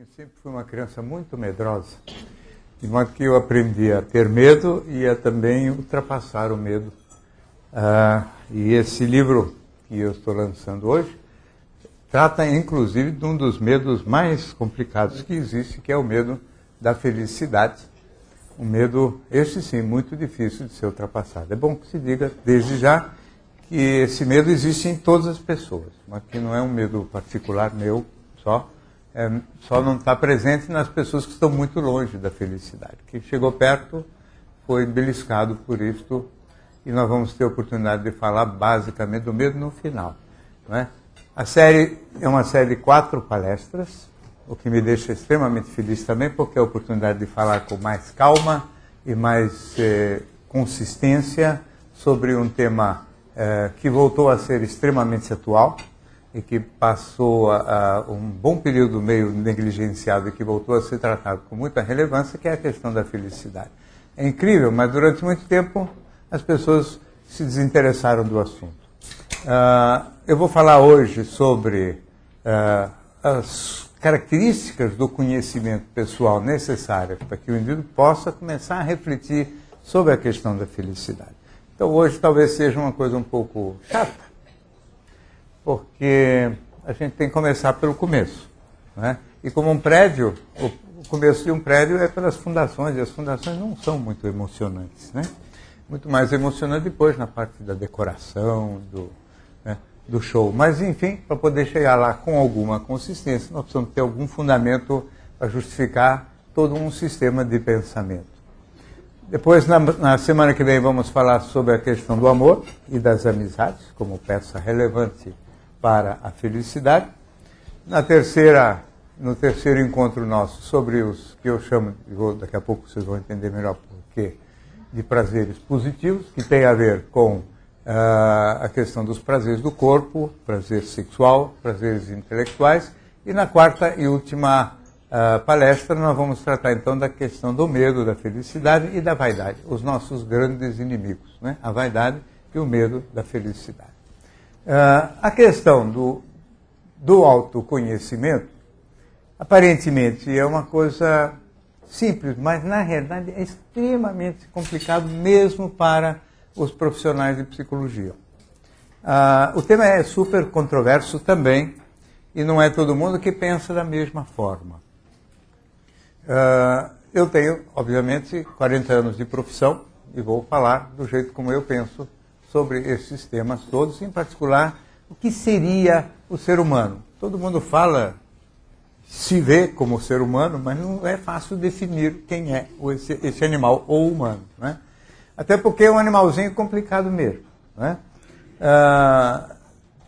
Eu sempre fui uma criança muito medrosa, de modo que eu aprendi a ter medo e a também ultrapassar o medo. E esse livro que eu estou lançando hoje trata, inclusive, de um dos medos mais complicados que existe, que é o medo da felicidade. Um medo, esse sim, muito difícil de ser ultrapassado. É bom que se diga, desde já, que esse medo existe em todas as pessoas, mas que não é um medo particular meu só não está presente nas pessoas que estão muito longe da felicidade. Quem chegou perto foi beliscado por isto, e nós vamos ter a oportunidade de falar basicamente do medo no final. Não é? A série é uma série de 4 palestras, o que me deixa extremamente feliz também, porque é a oportunidade de falar com mais calma e mais consistência sobre um tema que voltou a ser extremamente atual e que passou um bom período meio negligenciado e que voltou a ser tratado com muita relevância, que é a questão da felicidade. É incrível, mas durante muito tempo as pessoas se desinteressaram do assunto. Eu vou falar hoje sobre as características do conhecimento pessoal necessárias para que o indivíduo possa começar a refletir sobre a questão da felicidade. Então hoje talvez seja uma coisa um pouco chata, porque a gente tem que começar pelo começo. Né? E como um prédio, o começo de um prédio é pelas fundações, e as fundações não são muito emocionantes. Né? Muito mais emocionante depois na parte da decoração, do show. Mas, enfim, para poder chegar lá com alguma consistência, nós precisamos ter algum fundamento para justificar todo um sistema de pensamento. Depois, na semana que vem, vamos falar sobre a questão do amor e das amizades, como peça relevante para a felicidade. No terceiro encontro nosso, sobre os que eu chamo, daqui a pouco vocês vão entender melhor porquê, de prazeres positivos, que tem a ver com a questão dos prazeres do corpo, prazer sexual, prazeres intelectuais. E na quarta e última palestra nós vamos tratar então da questão do medo, da felicidade e da vaidade, os nossos grandes inimigos, né? A vaidade e o medo da felicidade. A questão do autoconhecimento, aparentemente é uma coisa simples, mas na realidade é extremamente complicado mesmo para os profissionais de psicologia. O tema é super controverso também, e não é todo mundo que pensa da mesma forma. Eu tenho, obviamente, 40 anos de profissão e vou falar do jeito como eu penso sobre esses temas todos, em particular, o que seria o ser humano. Todo mundo fala, se vê como ser humano, mas não é fácil definir quem é esse animal ou humano, né? Até porque é um animalzinho complicado mesmo. Né?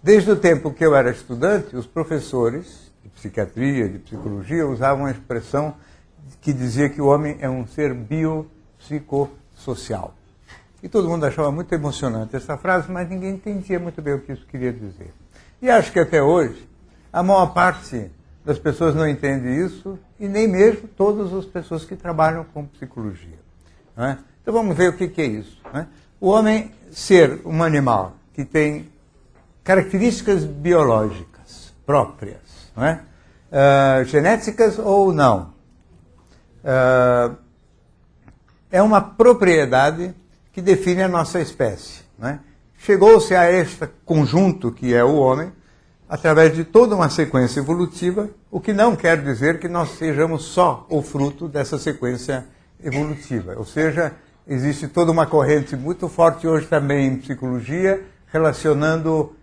Desde o tempo que eu era estudante, os professores de psiquiatria, de psicologia, usavam uma expressão que dizia que o homem é um ser biopsicossocial. E todo mundo achava muito emocionante essa frase, mas ninguém entendia muito bem o que isso queria dizer. E acho que até hoje, a maior parte das pessoas não entende isso, e nem mesmo todas as pessoas que trabalham com psicologia. Né? Então vamos ver o que é isso. Né? O homem ser um animal que tem características biológicas próprias, né? Genéticas ou não, é uma propriedade que define a nossa espécie. Né? Chegou-se a este conjunto que é o homem através de toda uma sequência evolutiva, o que não quer dizer que nós sejamos só o fruto dessa sequência evolutiva. Ou seja, existe toda uma corrente muito forte hoje também em psicologia, relacionando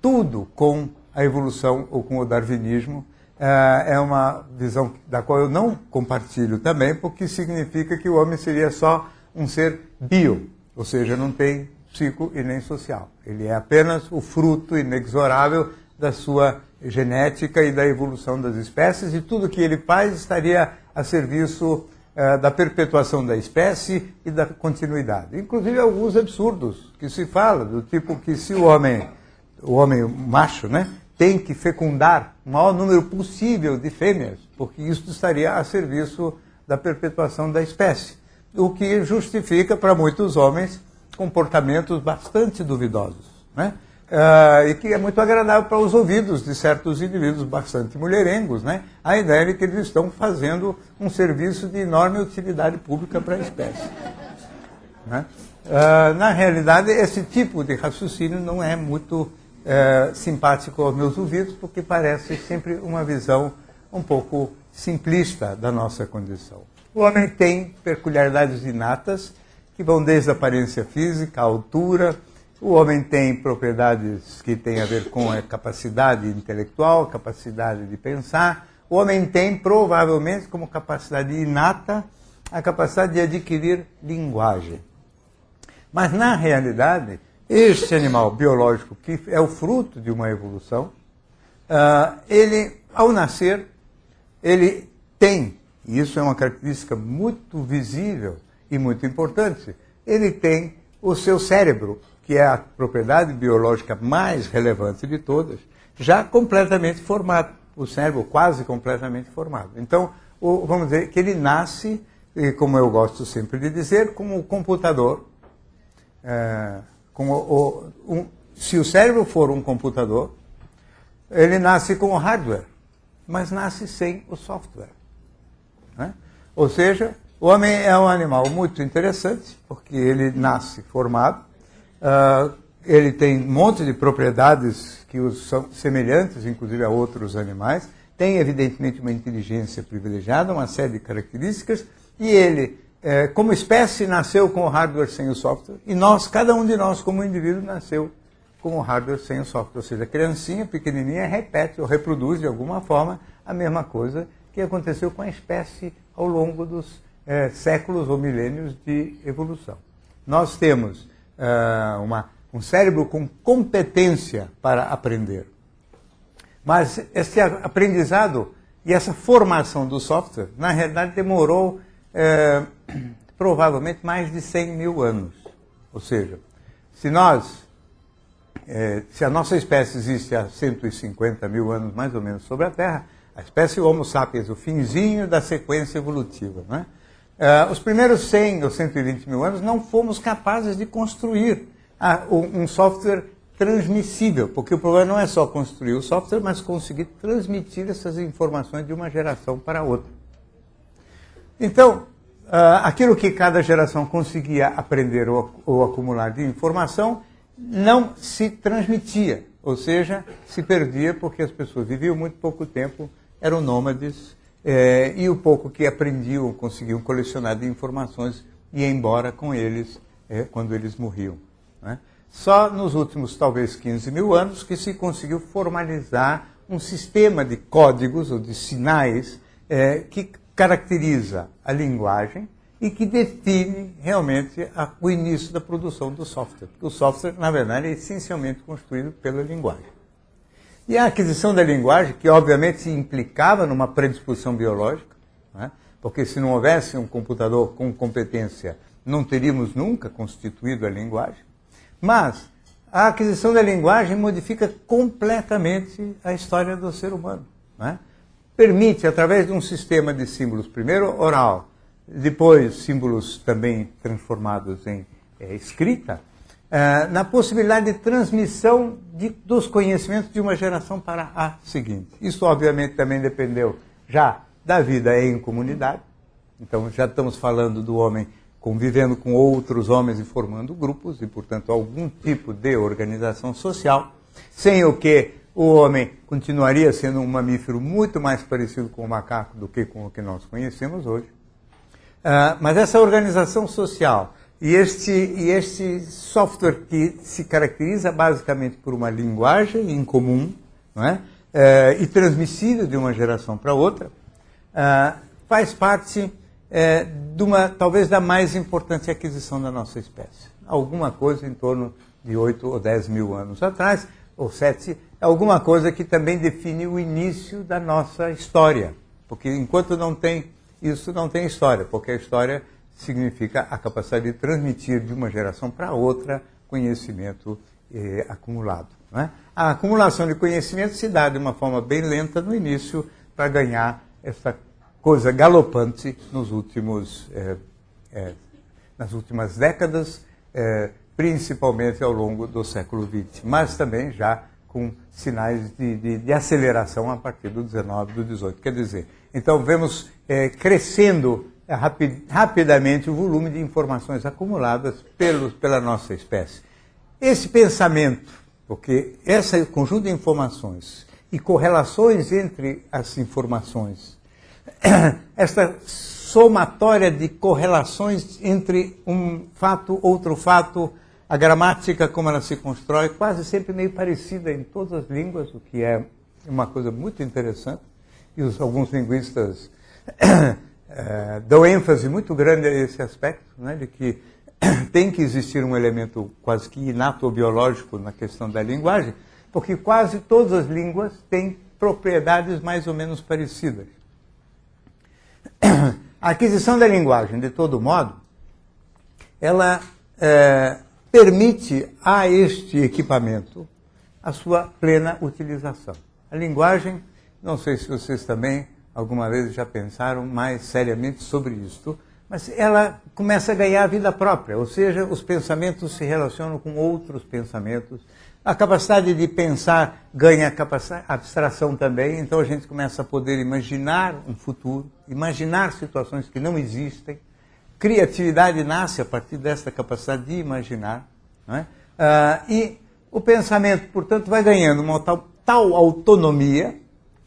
tudo com a evolução ou com o darwinismo. É uma visão da qual eu não compartilho também, porque significa que o homem seria só um ser bio, ou seja, não tem psico e nem social. Ele é apenas o fruto inexorável da sua genética e da evolução das espécies, e tudo que ele faz estaria a serviço da perpetuação da espécie e da continuidade. Inclusive alguns absurdos que se fala, do tipo que se o homem macho, né, tem que fecundar o maior número possível de fêmeas, porque isso estaria a serviço da perpetuação da espécie, o que justifica para muitos homens comportamentos bastante duvidosos. Né? e que é muito agradável para os ouvidos de certos indivíduos bastante mulherengos, né? A ideia de que eles estão fazendo um serviço de enorme utilidade pública para a espécie. Né? Na realidade, esse tipo de raciocínio não é muito simpático aos meus ouvidos, porque parece sempre uma visão um pouco simplista da nossa condição. O homem tem peculiaridades inatas, que vão desde a aparência física, a altura. O homem tem propriedades que têm a ver com a capacidade intelectual, capacidade de pensar. O homem tem, provavelmente, como capacidade inata, a capacidade de adquirir linguagem. Mas, na realidade, este animal biológico, que é o fruto de uma evolução, ele, ao nascer, ele tem, e isso é uma característica muito visível e muito importante, ele tem o seu cérebro, que é a propriedade biológica mais relevante de todas, já completamente formado. O cérebro quase completamente formado. Então, vamos dizer que ele nasce, como eu gosto sempre de dizer, como o computador. Se o cérebro for um computador, ele nasce com o hardware, mas nasce sem o software. Né? Ou seja, o homem é um animal muito interessante, porque ele nasce formado, ele tem um monte de propriedades que são semelhantes, inclusive, a outros animais, tem, evidentemente, uma inteligência privilegiada, uma série de características, e ele, como espécie, nasceu com o hardware sem o software, e nós, cada um de nós, como indivíduo, nasceu com o hardware sem o software. Ou seja, a criancinha pequenininha repete ou reproduz, de alguma forma, a mesma coisa que aconteceu com a espécie ao longo dos séculos ou milênios de evolução. Nós temos um cérebro com competência para aprender. Mas esse aprendizado e essa formação do software, na realidade, demorou provavelmente mais de 100 mil anos. Ou seja, se a nossa espécie existe há 150 mil anos, mais ou menos, sobre a Terra, a espécie Homo sapiens, o finzinho da sequência evolutiva, né? Os primeiros 100 ou 120 mil anos não fomos capazes de construir um software transmissível, porque o problema não é só construir o software, mas conseguir transmitir essas informações de uma geração para outra. Então, aquilo que cada geração conseguia aprender ou acumular de informação não se transmitia, ou seja, se perdia porque as pessoas viviam muito pouco tempo, eram nômades, e o pouco que aprendiam, conseguiam colecionar de informações, ia embora com eles quando eles morriam. Né? Só nos últimos, talvez, 15 mil anos que se conseguiu formalizar um sistema de códigos ou de sinais que caracteriza a linguagem e que define realmente o início da produção do software. Porque o software, na verdade, é essencialmente construído pela linguagem. E a aquisição da linguagem, que obviamente se implicava numa predisposição biológica, né? Porque se não houvesse um computador com competência, não teríamos nunca constituído a linguagem. Mas a aquisição da linguagem modifica completamente a história do ser humano. Né? Permite, através de um sistema de símbolos, primeiro oral, depois símbolos também transformados em escrita, na possibilidade de transmissão dos conhecimentos de uma geração para a seguinte. Isso, obviamente, também dependeu já da vida em comunidade. Então, já estamos falando do homem convivendo com outros homens e formando grupos, e, portanto, algum tipo de organização social, sem o que o homem continuaria sendo um mamífero muito mais parecido com o macaco do que com o que nós conhecemos hoje. Mas essa organização social e este software que se caracteriza basicamente por uma linguagem em comum, não é? E transmissível de uma geração para outra, faz parte talvez da mais importante aquisição da nossa espécie. Alguma coisa em torno de 8 ou 10 mil anos atrás, ou 7, alguma coisa que também define o início da nossa história. Porque enquanto não tem isso, não tem história, porque a história significa a capacidade de transmitir de uma geração para outra conhecimento acumulado. Não é? A acumulação de conhecimento se dá de uma forma bem lenta no início para ganhar essa coisa galopante nas últimas décadas, principalmente ao longo do século XX, mas também já com sinais de aceleração a partir do XIX, do XVIII. Quer dizer, então vemos crescendo rapidamente o volume de informações acumuladas pela nossa espécie. Esse pensamento, porque esse conjunto de informações e correlações entre as informações, esta somatória de correlações entre um fato, outro fato, a gramática, como ela se constrói, quase sempre meio parecida em todas as línguas, o que é uma coisa muito interessante. E alguns linguistas dão ênfase muito grande a esse aspecto, né, de que tem que existir um elemento quase que inato ou biológico na questão da linguagem, porque quase todas as línguas têm propriedades mais ou menos parecidas. A aquisição da linguagem, de todo modo, ela permite a este equipamento a sua plena utilização. A linguagem, não sei se vocês também alguma vez já pensaram mais seriamente sobre isto, mas ela começa a ganhar vida própria, ou seja, os pensamentos se relacionam com outros pensamentos, a capacidade de pensar ganha abstração também, então a gente começa a poder imaginar um futuro, imaginar situações que não existem. Criatividade nasce a partir dessa capacidade de imaginar, não é? E o pensamento, portanto, vai ganhando uma tal autonomia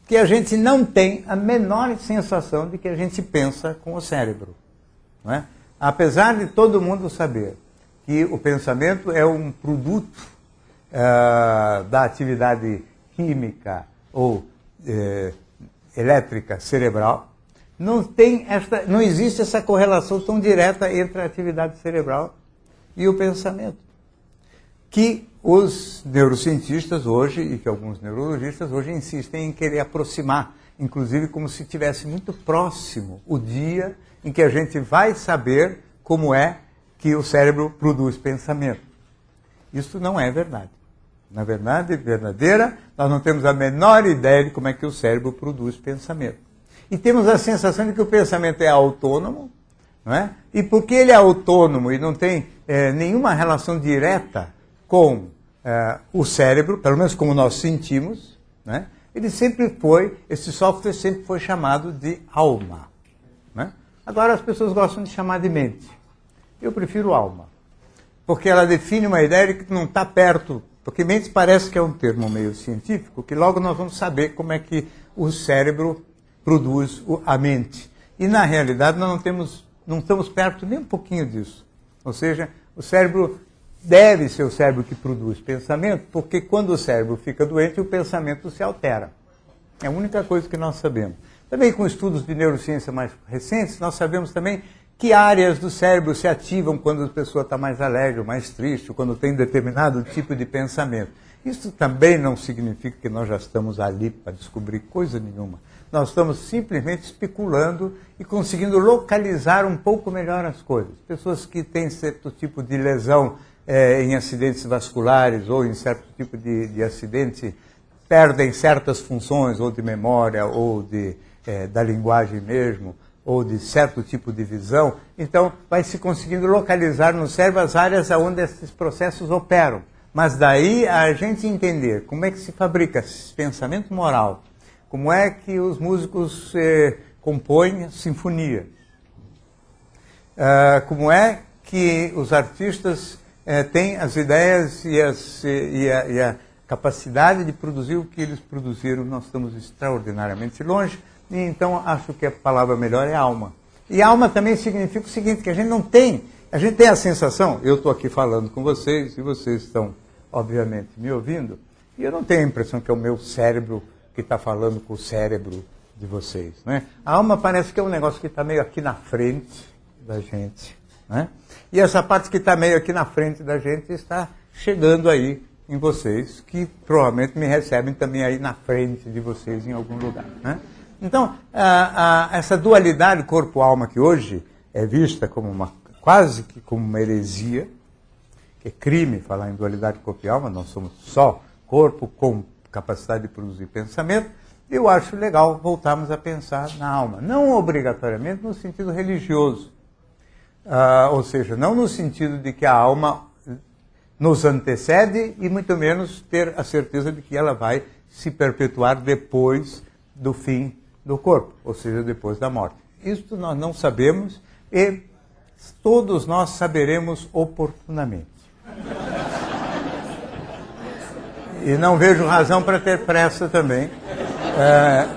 que a gente não tem a menor sensação de que a gente pensa com o cérebro. Não é? Apesar de todo mundo saber que o pensamento é um produto da atividade química ou elétrica cerebral, não existe essa correlação tão direta entre a atividade cerebral e o pensamento, que os neurocientistas hoje, e que alguns neurologistas hoje insistem em querer aproximar, inclusive como se estivesse muito próximo o dia em que a gente vai saber como é que o cérebro produz pensamento. Isso não é verdade. Na verdade verdadeira, nós não temos a menor ideia de como é que o cérebro produz pensamento. E temos a sensação de que o pensamento é autônomo, não é? E porque ele é autônomo e não tem nenhuma relação direta com o cérebro, pelo menos como nós sentimos, né? Esse software sempre foi chamado de alma. Né? Agora as pessoas gostam de chamar de mente. Eu prefiro alma, porque ela define uma ideia de que não está perto, porque mente parece que é um termo meio científico, que logo nós vamos saber como é que o cérebro produz a mente. E na realidade nós não estamos perto nem um pouquinho disso. Ou seja, o cérebro deve ser o cérebro que produz pensamento, porque quando o cérebro fica doente, o pensamento se altera. É a única coisa que nós sabemos. Também com estudos de neurociência mais recentes, nós sabemos também que áreas do cérebro se ativam quando a pessoa está mais alegre, mais triste, ou quando tem determinado tipo de pensamento. Isso também não significa que nós já estamos ali para descobrir coisa nenhuma. Nós estamos simplesmente especulando e conseguindo localizar um pouco melhor as coisas. Pessoas que têm certo tipo de lesão em acidentes vasculares ou em certo tipo de acidente perdem certas funções, ou de memória, ou da linguagem mesmo, ou de certo tipo de visão. Então, vai se conseguindo localizar no cérebro as áreas onde esses processos operam. Mas daí a gente entender como é que se fabrica esse pensamento moral, como é que os músicos compõem sinfonias, como é que os artistas têm as ideias e a capacidade de produzir o que eles produziram. Nós estamos extraordinariamente longe, e então acho que a palavra melhor é alma. E alma também significa o seguinte, que a gente tem a sensação, eu estou aqui falando com vocês, e vocês estão, obviamente, me ouvindo, e eu não tenho a impressão que é o meu cérebro que está falando com o cérebro de vocês. Né? A alma parece que é um negócio que está meio aqui na frente da gente. Né? E essa parte que está meio aqui na frente da gente está chegando aí em vocês, que provavelmente me recebem também aí na frente de vocês em algum lugar. Né? Então, essa dualidade corpo-alma que hoje é vista como quase que como uma heresia, que é crime falar em dualidade corpo e alma, nós somos só corpo com capacidade de produzir pensamento, eu acho legal voltarmos a pensar na alma. Não obrigatoriamente no sentido religioso, ou seja, não no sentido de que a alma nos antecede e muito menos ter a certeza de que ela vai se perpetuar depois do fim do corpo, ou seja, depois da morte. Isto nós não sabemos e todos nós saberemos oportunamente. E não vejo razão para ter pressa também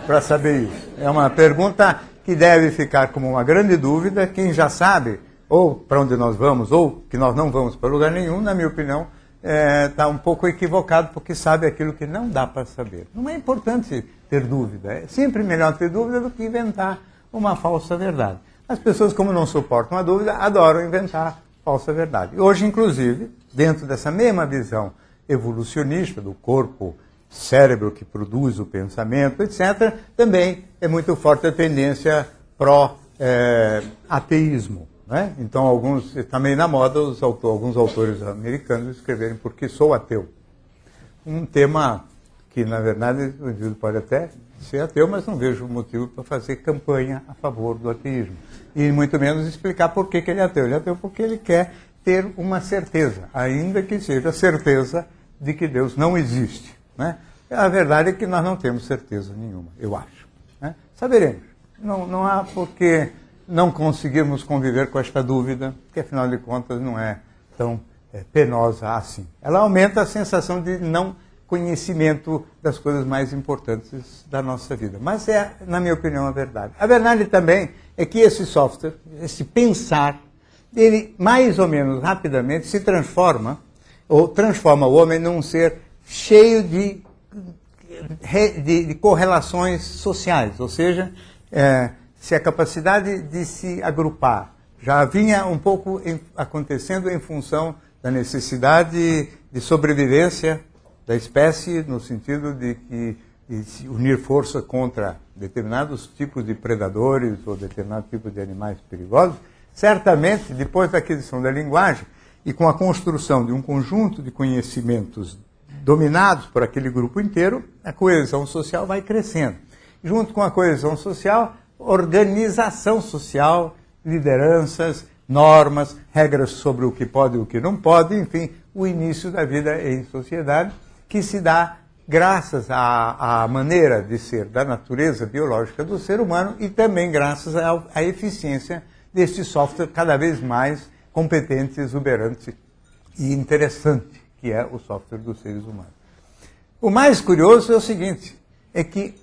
para saber isso. É uma pergunta que deve ficar como uma grande dúvida. Quem já sabe, ou para onde nós vamos, ou que nós não vamos para lugar nenhum, na minha opinião, está um pouco equivocado, porque sabe aquilo que não dá para saber. Não é importante ter dúvida. É sempre melhor ter dúvida do que inventar uma falsa verdade. As pessoas, como não suportam a dúvida, adoram inventar falsa verdade. Hoje, inclusive, dentro dessa mesma visão evolucionista do corpo, cérebro que produz o pensamento, etc., também é muito forte a tendência pró-ateísmo. Né? Então, também na moda, alguns autores americanos escreverem "Porque sou ateu". Um tema que, na verdade, o indivíduo pode até ser ateu, mas não vejo motivo para fazer campanha a favor do ateísmo. E muito menos explicar por que ele é ateu. Ele é ateu porque ele quer ter uma certeza, ainda que seja a certeza de que Deus não existe. Né? A verdade é que nós não temos certeza nenhuma, eu acho. Né? Saberemos. Não há por que não conseguirmos conviver com esta dúvida, que afinal de contas não é tão penosa assim. Ela aumenta a sensação de não conhecimento das coisas mais importantes da nossa vida. Mas é, na minha opinião, a verdade. A verdade também é que esse software, esse pensar, ele mais ou menos rapidamente se transforma o homem num ser cheio de correlações sociais, ou seja, se a capacidade de se agrupar já vinha um pouco acontecendo em função da necessidade de sobrevivência da espécie, no sentido de se unir força contra determinados tipos de predadores ou determinados tipos de animais perigosos, certamente, depois da aquisição da linguagem e com a construção de um conjunto de conhecimentos dominados por aquele grupo inteiro, a coesão social vai crescendo. Junto com a coesão social, organização social, lideranças, normas, regras sobre o que pode e o que não pode, enfim, o início da vida em sociedade, que se dá graças à maneira de ser da natureza biológica do ser humano e também graças à eficiência deste software cada vez mais competente, exuberante e interessante, que é o software dos seres humanos. O mais curioso é o seguinte, é que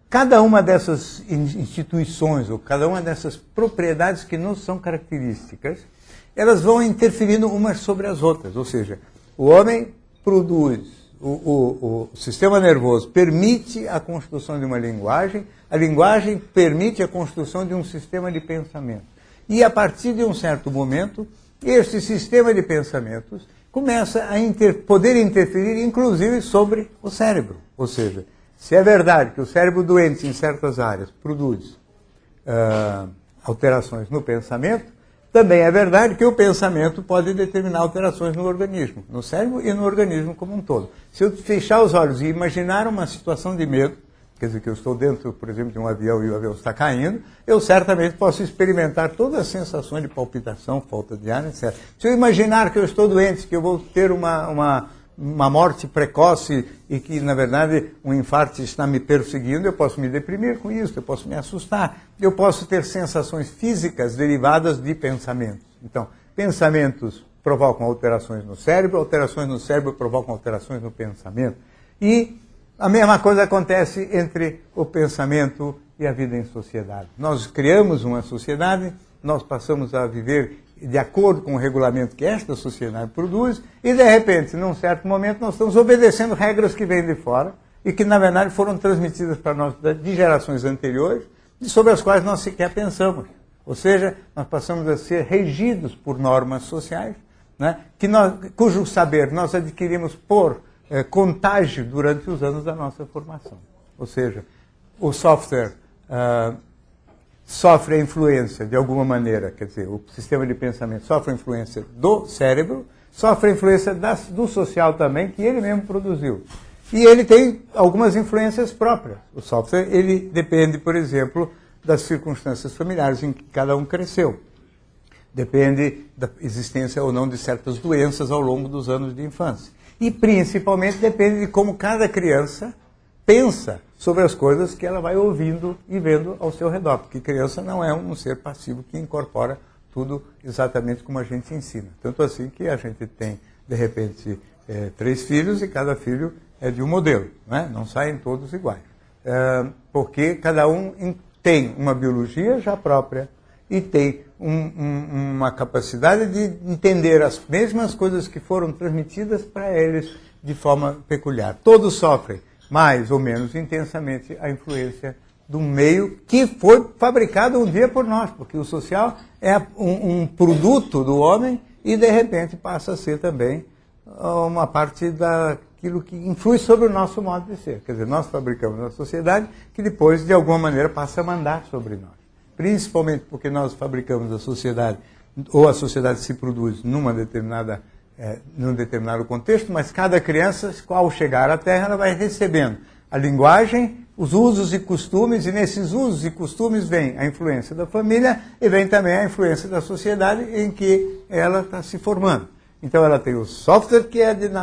cada uma dessas instituições, ou cada uma dessas propriedades que não são características, elas vão interferindo umas sobre as outras. Ou seja, o homem produz, o sistema nervoso permite a construção de uma linguagem, a linguagem permite a construção de um sistema de pensamento. E a partir de um certo momento, este sistema de pensamentos começa a poder interferir, inclusive, sobre o cérebro. Ou seja, se é verdade que o cérebro doente, em certas áreas, produz alterações no pensamento, também é verdade que o pensamento pode determinar alterações no organismo, no cérebro e no organismo como um todo. Se eu fechar os olhos e imaginar uma situação de medo, quer dizer, que eu estou dentro, por exemplo, de um avião e o avião está caindo, eu certamente posso experimentar todas as sensações de palpitação, falta de ar, etc. Se eu imaginar que eu estou doente, que eu vou ter uma morte precoce e que, na verdade, um infarto está me perseguindo, eu posso me deprimir com isso, eu posso me assustar, eu posso ter sensações físicas derivadas de pensamentos. Então, pensamentos provocam alterações no cérebro provocam alterações no pensamento. E a mesma coisa acontece entre o pensamento e a vida em sociedade. Nós criamos uma sociedade, nós passamos a viver de acordo com o regulamento que esta sociedade produz, e de repente, num certo momento, nós estamos obedecendo regras que vêm de fora e que, na verdade, foram transmitidas para nós de gerações anteriores e sobre as quais nós sequer pensamos. Ou seja, nós passamos a ser regidos por normas sociais, né, cujo saber nós adquirimos por contágio durante os anos da nossa formação. Ou seja, o software sofre a influência, de alguma maneira, quer dizer, o sistema de pensamento sofre a influência do cérebro, sofre a influência do social também, que ele mesmo produziu. E ele tem algumas influências próprias. O software, ele depende, por exemplo, das circunstâncias familiares em que cada um cresceu. depende da existência ou não de certas doenças ao longo dos anos de infância. E, principalmente, depende de como cada criança pensa sobre as coisas que ela vai ouvindo e vendo ao seu redor, porque criança não é um ser passivo que incorpora tudo exatamente como a gente ensina. Tanto assim que a gente tem, de repente, 3 filhos e cada filho é de um modelo, né? Não saem todos iguais. Porque cada um tem uma biologia já própria e tem uma capacidade de entender as mesmas coisas que foram transmitidas para eles de forma peculiar. Todos sofrem mais ou menos intensamente a influência do meio que foi fabricado um dia por nós, porque o social é um produto do homem e, de repente, passa a ser também uma parte daquilo que influi sobre o nosso modo de ser. Quer dizer, nós fabricamos uma sociedade que depois, de alguma maneira, passa a mandar sobre nós. Principalmente porque nós fabricamos a sociedade, ou a sociedade se produz num determinado contexto, mas cada criança, ao chegar à Terra, ela vai recebendo a linguagem, os usos e costumes, e nesses usos e costumes vem a influência da família e vem também a influência da sociedade em que ela está se formando. Então ela tem o software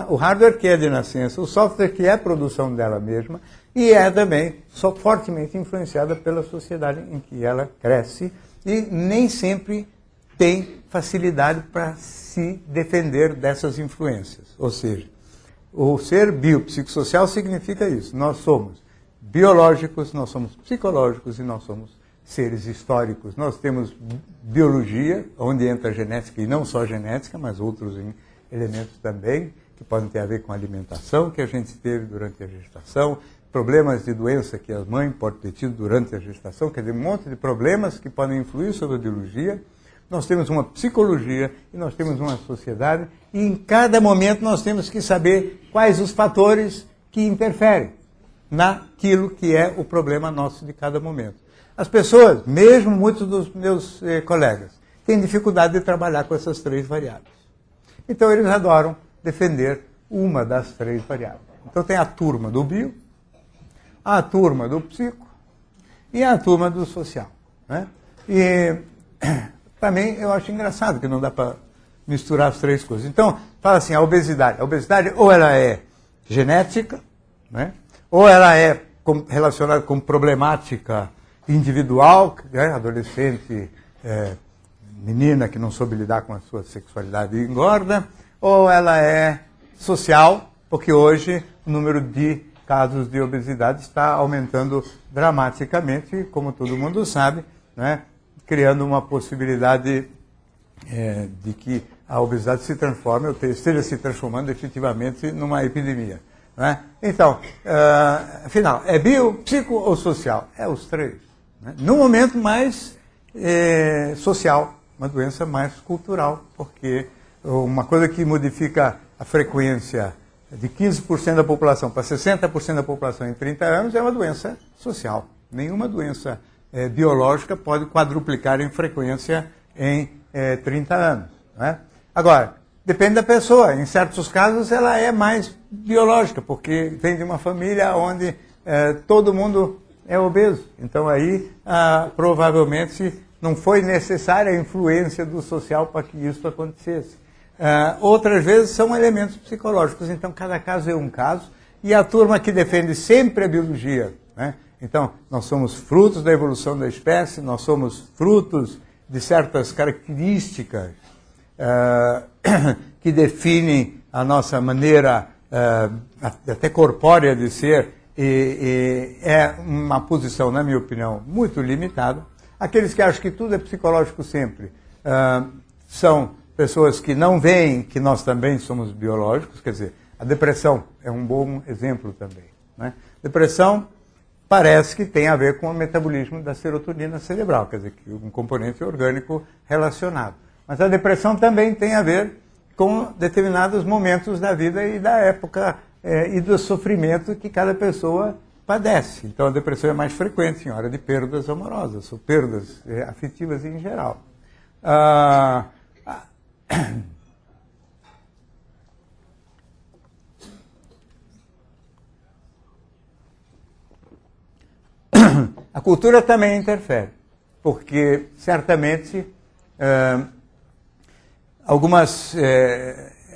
o hardware que é de nascença, o software que é a produção dela mesma, e é também fortemente influenciada pela sociedade em que ela cresce, e nem sempre tem facilidade para se defender dessas influências. Ou seja, o ser biopsicossocial significa isso. Nós somos biológicos, nós somos psicológicos e nós somos seres históricos. Nós temos biologia, onde entra a genética, e não só a genética, mas outros elementos também, que podem ter a ver com a alimentação que a gente teve durante a gestação, problemas de doença que a mãe pode ter tido durante a gestação, quer dizer, um monte de problemas que podem influir sobre a biologia. Nós temos uma psicologia e nós temos uma sociedade, e em cada momento nós temos que saber quais os fatores que interferem naquilo que é o problema nosso de cada momento. As pessoas, mesmo muitos dos meus colegas, têm dificuldade de trabalhar com essas 3 variáveis. Então eles adoram defender uma das 3 variáveis. Então tem a turma do bio, a turma do psico e a turma do social, né? E também eu acho engraçado que não dá para misturar as 3 coisas. Então, fala assim, a obesidade. A obesidade ou ela é genética, né? Ou ela é relacionada com problemática individual, né? Adolescente, menina que não soube lidar com a sua sexualidade e engorda, ou ela é social, porque hoje o número de casos de obesidade está aumentando dramaticamente, como todo mundo sabe, né? Criando uma possibilidade de que a obesidade se transforme, ou esteja se transformando efetivamente numa epidemia, né? Então, afinal, é bio, psico ou social? É os 3. Né? No momento mais social, uma doença mais cultural, porque uma coisa que modifica a frequência de 15% da população para 60% da população em 30 anos é uma doença social. Nenhuma doença biológica pode quadruplicar em frequência em 30 anos. Né? Agora, depende da pessoa. Em certos casos ela é mais biológica, porque vem de uma família onde todo mundo é obeso. Então aí provavelmente não foi necessária a influência do social para que isso acontecesse. Outras vezes são elementos psicológicos, então cada caso é um caso, e a turma que defende sempre a biologia, né? Então, nós somos frutos da evolução da espécie, nós somos frutos de certas características que definem a nossa maneira até corpórea de ser, e é uma posição, na minha opinião, muito limitada. Aqueles que acham que tudo é psicológico sempre são pessoas que não veem que nós também somos biológicos, quer dizer, a depressão é um bom exemplo também, né? Depressão parece que tem a ver com o metabolismo da serotonina cerebral, quer dizer, um componente orgânico relacionado. Mas a depressão também tem a ver com determinados momentos da vida e da época e do sofrimento que cada pessoa padece. Então a depressão é mais frequente em hora de perdas amorosas, ou perdas afetivas em geral. A cultura também interfere, porque certamente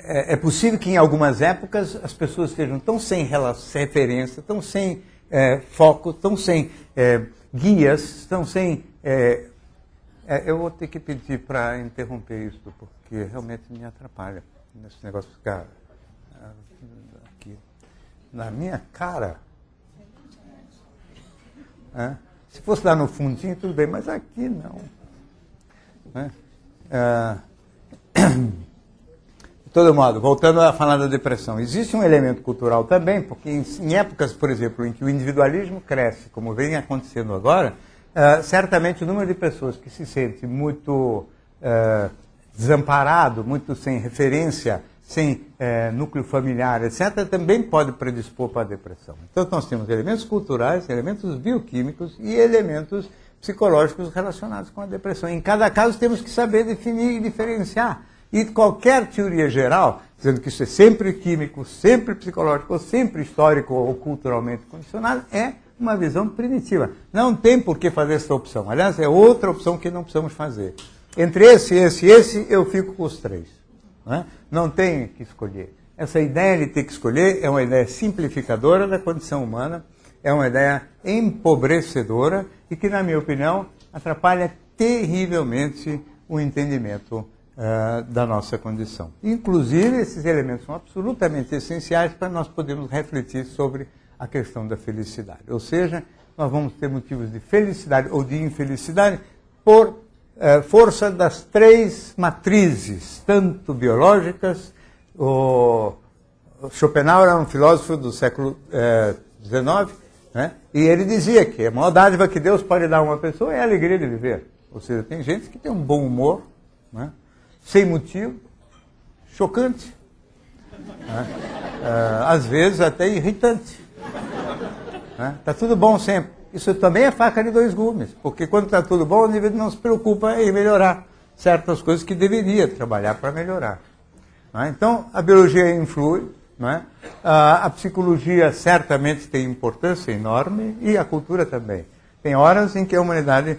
É possível que em algumas épocas as pessoas estejam tão sem referência, tão sem foco, tão sem guias, tão sem... eu vou ter que pedir para interromper isso, porque realmente me atrapalha esse negócio de ficar aqui na minha cara. Se fosse lá no fundinho, tudo bem, mas aqui não. De todo modo, voltando a falar da depressão, existe um elemento cultural também, porque em épocas, por exemplo, em que o individualismo cresce, como vem acontecendo agora, certamente o número de pessoas que se sente muito desamparado, muito sem referência, sem núcleo familiar, etc., também pode predispor para a depressão. Então nós temos elementos culturais, elementos bioquímicos e elementos psicológicos relacionados com a depressão. Em cada caso temos que saber definir e diferenciar. E qualquer teoria geral, dizendo que isso é sempre químico, sempre psicológico, ou sempre histórico ou culturalmente condicionado, é uma visão primitiva. Não tem por que fazer essa opção. Aliás, é outra opção que não precisamos fazer. Entre esse, eu fico com os três. Não tem que escolher. Essa ideia de ter que escolher é uma ideia simplificadora da condição humana, é uma ideia empobrecedora e que, na minha opinião, atrapalha terrivelmente o entendimento da nossa condição. Inclusive, esses elementos são absolutamente essenciais para nós podermos refletir sobre a questão da felicidade. Ou seja, nós vamos ter motivos de felicidade ou de infelicidade por força das três matrizes, tanto biológicas. O Schopenhauer era um filósofo do século XIX, e ele dizia que a maior dádiva que Deus pode dar a uma pessoa é a alegria de viver. Ou seja, tem gente que tem um bom humor, sem motivo, chocante, às vezes até irritante. Está tudo bom sempre. Isso também é faca de dois gumes, porque quando está tudo bom, o indivíduo não se preocupa em melhorar certas coisas que deveria trabalhar para melhorar. Então, a biologia influi, a psicologia certamente tem importância enorme e a cultura também. Tem horas em que a humanidade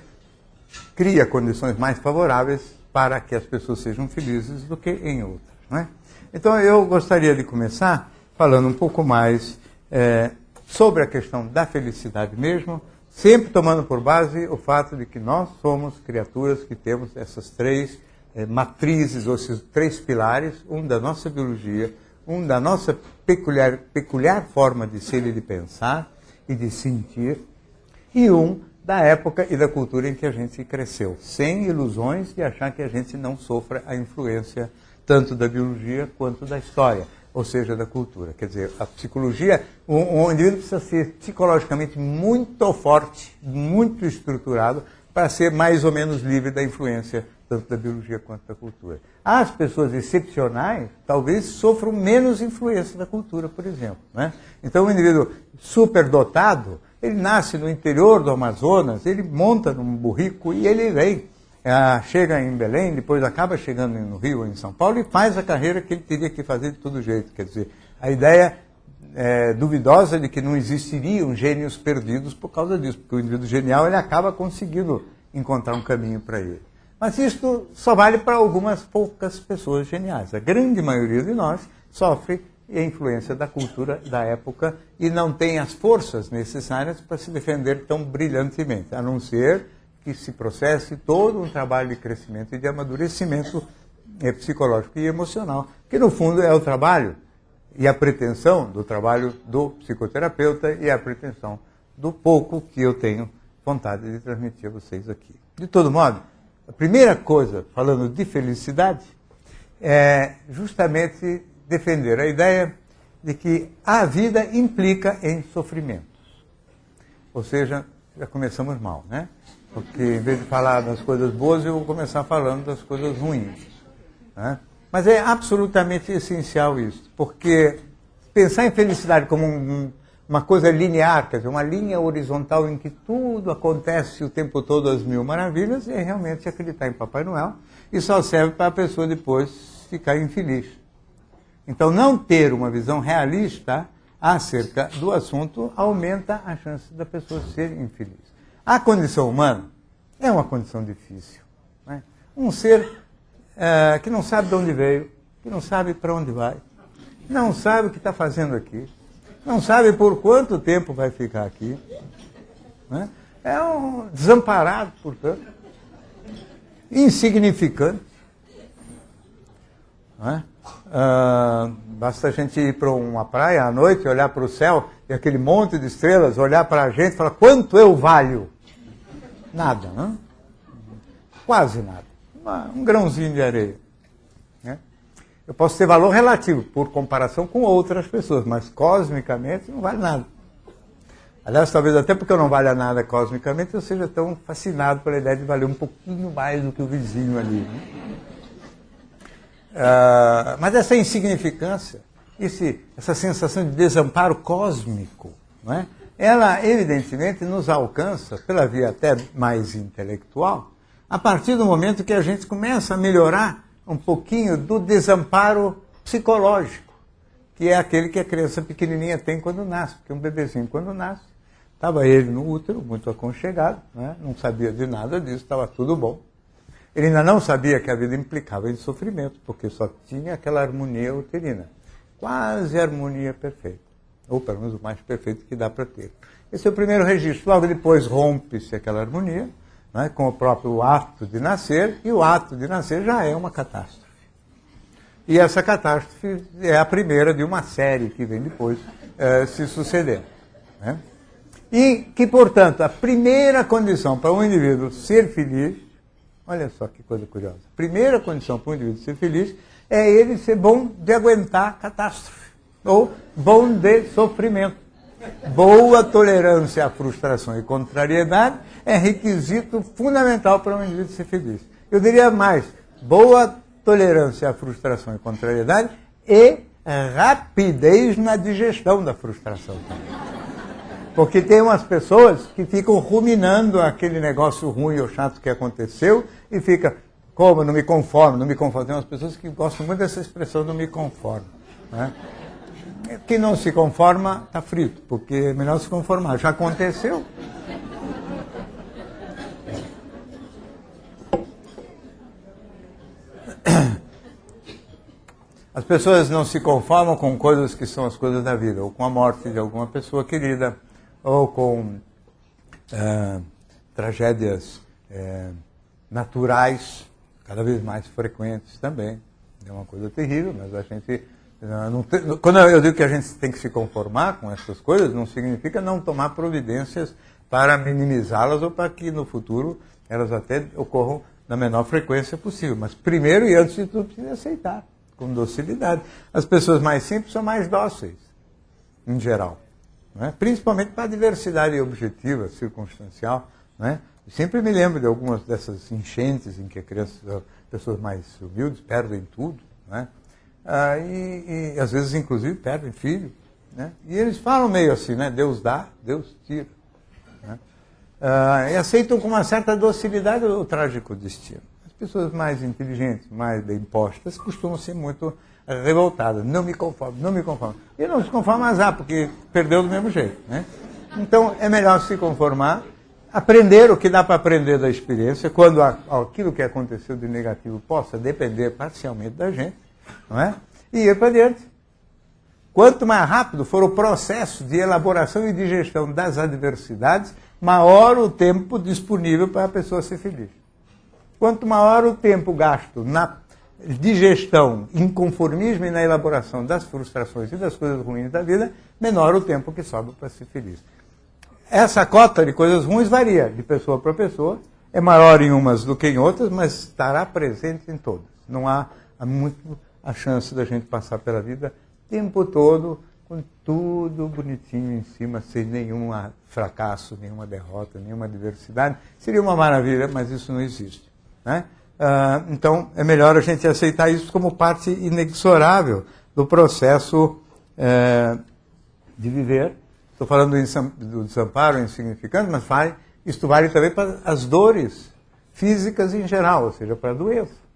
cria condições mais favoráveis para que as pessoas sejam felizes do que em outras. Então, eu gostaria de começar falando um pouco mais sobre a questão da felicidade mesmo, sempre tomando por base o fato de que nós somos criaturas que temos essas três matrizes, ou esses três pilares, um da nossa biologia, um da nossa peculiar forma de ser e de pensar e de sentir, e um da época e da cultura em que a gente cresceu, sem ilusões de achar que a gente não sofra a influência tanto da biologia quanto da história, ou seja, da cultura. Quer dizer, a psicologia, o indivíduo precisa ser psicologicamente muito forte, muito estruturado, para ser mais ou menos livre da influência tanto da biologia quanto da cultura. As pessoas excepcionais talvez sofram menos influência da cultura, por exemplo. Então, o indivíduo superdotado, ele nasce no interior do Amazonas, ele monta num burrico e ele vem. Chega em Belém, depois acaba chegando no Rio ou em São Paulo e faz a carreira que ele teria que fazer de todo jeito. Quer dizer, a ideia duvidosa de que não existiriam gênios perdidos por causa disso, porque o indivíduo genial ele acaba conseguindo encontrar um caminho para ele. Mas isso só vale para algumas poucas pessoas geniais. A grande maioria de nós sofre a influência da cultura da época e não tem as forças necessárias para se defender tão brilhantemente, a não ser que se processe todo um trabalho de crescimento e de amadurecimento psicológico e emocional, que no fundo é o trabalho e a pretensão do trabalho do psicoterapeuta e a pretensão do pouco que eu tenho vontade de transmitir a vocês aqui. De todo modo, a primeira coisa, falando de felicidade, é justamente defender a ideia de que a vida implica em sofrimentos. Ou seja, já começamos mal, Porque em vez de falar das coisas boas, eu vou começar falando das coisas ruins. Mas é absolutamente essencial isso, porque pensar em felicidade como uma coisa linear, quer dizer, uma linha horizontal em que tudo acontece o tempo todo às mil maravilhas, é realmente acreditar em Papai Noel e só serve para a pessoa depois ficar infeliz. Então, não ter uma visão realista acerca do assunto aumenta a chance da pessoa ser infeliz. A condição humana é uma condição difícil. Um ser que não sabe de onde veio, que não sabe para onde vai, não sabe o que está fazendo aqui, não sabe por quanto tempo vai ficar aqui. Né? É um desamparado, portanto, insignificante. Né? Basta a gente ir para uma praia à noite, olhar para o céu e aquele monte de estrelas, olhar para a gente e falar: quanto eu valho? Nada, né? Quase nada. Um grãozinho de areia. Né? Eu posso ter valor relativo por comparação com outras pessoas, mas cosmicamente não vale nada. Aliás, talvez até porque eu não valha nada cosmicamente, eu seja tão fascinado pela ideia de valer um pouquinho mais do que o vizinho ali. Né? Mas essa insignificância, essa sensação de desamparo cósmico, não é? Ela evidentemente nos alcança pela via até mais intelectual, a partir do momento que a gente começa a melhorar um pouquinho do desamparo psicológico, que é aquele que a criança pequenininha tem quando nasce, porque um bebezinho quando nasce, estava ele no útero, muito aconchegado, né? Não sabia de nada disso, estava tudo bom. Ele ainda não sabia que a vida implicava em sofrimento, porque só tinha aquela harmonia uterina. Quase harmonia perfeita. Ou pelo menos o mais perfeito que dá para ter. Esse é o primeiro registro. Logo depois rompe-se aquela harmonia, né, com o próprio ato de nascer, e o ato de nascer já é uma catástrofe. E essa catástrofe é a primeira de uma série que vem depois se suceder. Né? E que, portanto, a primeira condição para um indivíduo ser feliz, olha só que coisa curiosa, a primeira condição para um indivíduo ser feliz é ele ser bom de aguentar catástrofe, ou bom de sofrimento. Boa tolerância à frustração e contrariedade é requisito fundamental para um indivíduo ser feliz. Eu diria mais, boa tolerância à frustração e contrariedade e rapidez na digestão da frustração também. Porque tem umas pessoas que ficam ruminando aquele negócio ruim ou chato que aconteceu e fica, como, não me conformo, não me conformo. Tem umas pessoas que gostam muito dessa expressão, não me conformo. Né? Quem não se conforma está frito, porque é melhor se conformar. Já aconteceu. As pessoas não se conformam com coisas que são as coisas da vida, ou com a morte de alguma pessoa querida, ou com tragédias naturais, cada vez mais frequentes também. É uma coisa terrível, mas a gente... quando eu digo que a gente tem que se conformar com essas coisas, não significa não tomar providências para minimizá-las ou para que no futuro elas até ocorram na menor frequência possível. Mas primeiro e antes de tudo precisa aceitar, com docilidade. As pessoas mais simples são mais dóceis, em geral. Né? Principalmente para a diversidade objetiva, circunstancial. Né? Eu sempre me lembro de algumas dessas enchentes em que pessoas mais humildes perdem tudo, né? E às vezes inclusive perdem filho. Né? E eles falam meio assim, né? Deus dá, Deus tira. Né? E aceitam com uma certa docilidade o trágico destino. As pessoas mais inteligentes, mais bem postas, costumam ser muito revoltadas. Não me conformo, não me conformo. E não se conforma azar, porque perdeu do mesmo jeito. Né? Então é melhor se conformar, aprender o que dá para aprender da experiência, quando aquilo que aconteceu de negativo possa depender parcialmente da gente, não é? E ir para diante. Quanto mais rápido for o processo de elaboração e digestão das adversidades, maior o tempo disponível para a pessoa ser feliz. Quanto maior o tempo gasto na digestão, inconformismo e na elaboração das frustrações e das coisas ruins da vida, menor o tempo que sobra para ser feliz. Essa cota de coisas ruins varia de pessoa para pessoa, é maior em umas do que em outras, mas estará presente em todas. Não há muito a chance da gente passar pela vida o tempo todo com tudo bonitinho em cima, sem nenhum fracasso, nenhuma derrota, nenhuma adversidade. Seria uma maravilha, mas isso não existe. Né? Então, é melhor a gente aceitar isso como parte inexorável do processo de viver. Estou falando do desamparo insignificante, mas isto vale também para as dores físicas em geral, ou seja, para a doença.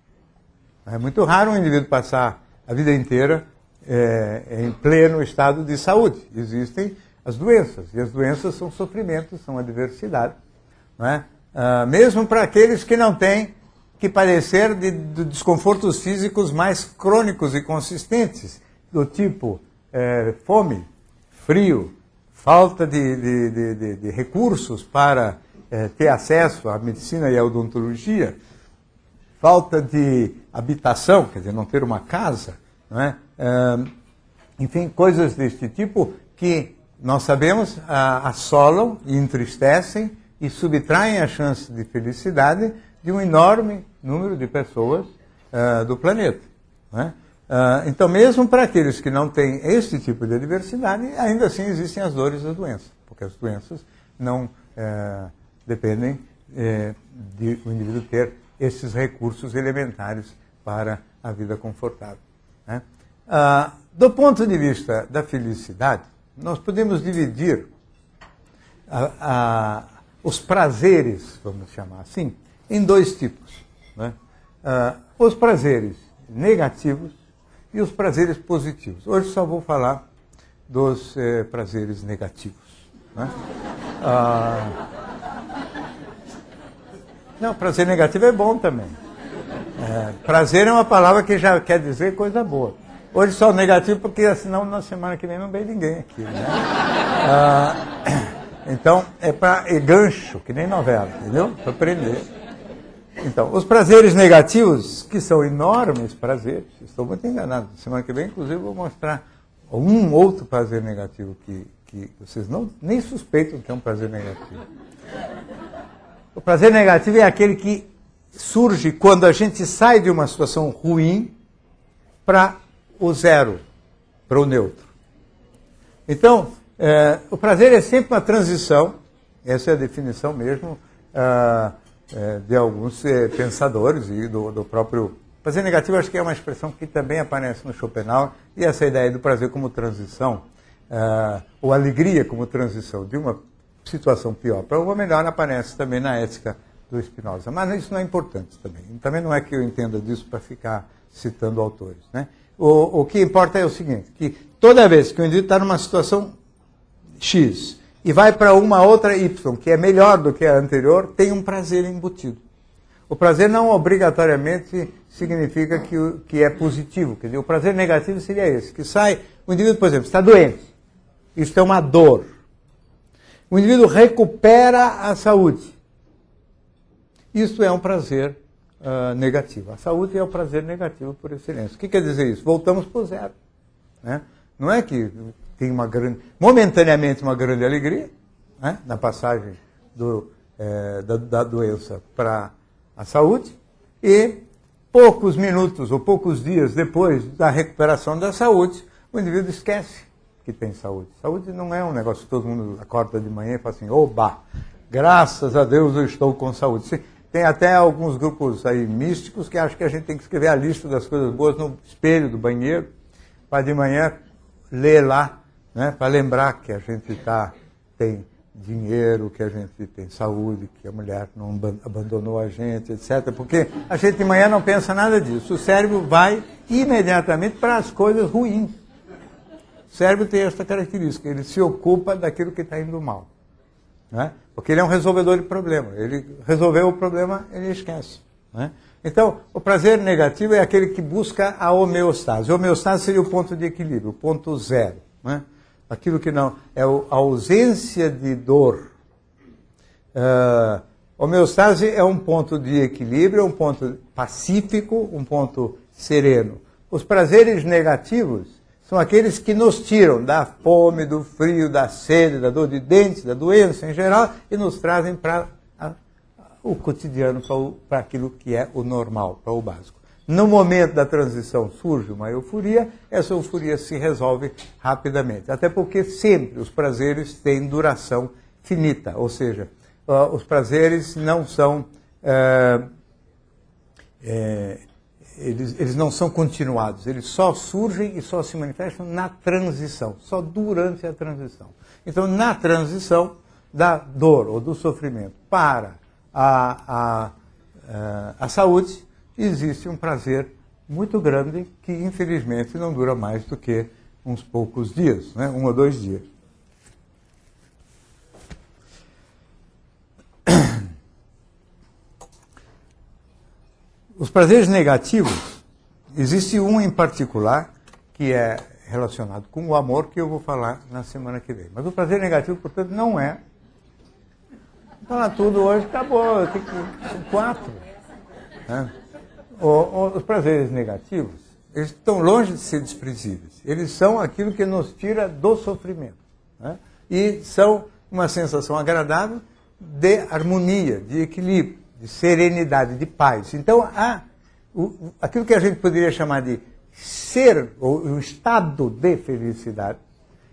É muito raro um indivíduo passar a vida inteira em pleno estado de saúde. Existem as doenças, e as doenças são sofrimentos, são adversidade. Não é? Mesmo para aqueles que não têm que padecer de desconfortos físicos mais crônicos e consistentes, do tipo fome, frio, falta de recursos para ter acesso à medicina e à odontologia, falta de habitação, quer dizer, não ter uma casa, não é? Enfim, coisas deste tipo que nós sabemos assolam e entristecem e subtraem a chance de felicidade de um enorme número de pessoas do planeta. Não é? Então, mesmo para aqueles que não têm este tipo de adversidade, ainda assim existem as dores da doença, porque as doenças não dependem de o indivíduo ter esses recursos elementares para a vida confortável. Né? Do ponto de vista da felicidade, nós podemos dividir os prazeres, vamos chamar assim, em dois tipos. Né? Os prazeres negativos e os prazeres positivos. Hoje só vou falar dos prazeres negativos. Né? Não, prazer negativo é bom também. Prazer é uma palavra que já quer dizer coisa boa. Hoje só negativo, porque senão na semana que vem não vem ninguém aqui. Né? Então, é gancho, que nem novela, entendeu? Para aprender. Então, os prazeres negativos, que são enormes prazeres, estou muito enganado. Semana que vem, inclusive, vou mostrar um outro prazer negativo que vocês nem suspeitam que é um prazer negativo. O prazer negativo é aquele que surge quando a gente sai de uma situação ruim para o zero, para o neutro. Então, o prazer é sempre uma transição, essa é a definição mesmo de alguns pensadores e do próprio... Prazer negativo acho que é uma expressão que também aparece no Schopenhauer, e essa ideia do prazer como transição, ou alegria como transição de uma situação pior para uma melhor aparece também na ética do Spinoza. Mas isso não é importante também. Também não é que eu entenda disso para ficar citando autores. Né? O que importa é o seguinte, que toda vez que o indivíduo está numa situação X e vai para uma outra Y, que é melhor do que a anterior, tem um prazer embutido. O prazer não obrigatoriamente significa que é positivo. Quer dizer, o prazer negativo seria esse, que sai, o indivíduo, por exemplo, está doente. Isso é uma dor. O indivíduo recupera a saúde. Isso é um prazer negativo. A saúde é o prazer negativo por excelência. O que quer dizer isso? Voltamos para o zero. Né? Não é que tem momentaneamente uma grande alegria, né? Na passagem da doença para a saúde, e poucos minutos ou poucos dias depois da recuperação da saúde, o indivíduo esquece que tem saúde. Saúde não é um negócio que todo mundo acorda de manhã e fala assim, oba, graças a Deus eu estou com saúde. Tem até alguns grupos aí místicos que acham que a gente tem que escrever a lista das coisas boas no espelho do banheiro, para de manhã ler lá, né, para lembrar que a gente tem dinheiro, que a gente tem saúde, que a mulher não abandonou a gente, etc. Porque a gente de manhã não pensa nada disso. O cérebro vai imediatamente para as coisas ruins. O cérebro tem essa característica, ele se ocupa daquilo que está indo mal. Né? Porque ele é um resolvedor de problema. Ele resolveu o problema, ele esquece. Né? Então, o prazer negativo é aquele que busca a homeostase. A homeostase seria o ponto de equilíbrio, o ponto zero. Né? Aquilo que não... é a ausência de dor. Homeostase é um ponto de equilíbrio, um ponto pacífico, um ponto sereno. Os prazeres negativos são aqueles que nos tiram da fome, do frio, da sede, da dor de dente, da doença em geral, e nos trazem para o cotidiano, para aquilo que é o normal, para o básico. No momento da transição surge uma euforia, essa euforia se resolve rapidamente. Até porque sempre os prazeres têm duração finita, ou seja, os prazeres não são... Eles não são continuados, eles só surgem e só se manifestam na transição, só durante a transição. Então, na transição da dor ou do sofrimento para a saúde, existe um prazer muito grande que, infelizmente, não dura mais do que uns poucos dias, né? 1 ou 2 dias. Os prazeres negativos, existe um em particular que é relacionado com o amor, que eu vou falar na semana que vem. Mas o prazer negativo, portanto, não é falar tudo hoje, acabou, são 4. Né? Os prazeres negativos, eles estão longe de ser desprezíveis. Eles são aquilo que nos tira do sofrimento. Né? E são uma sensação agradável de harmonia, de equilíbrio, de serenidade, de paz. Então, aquilo que a gente poderia chamar de ser, ou o estado de felicidade,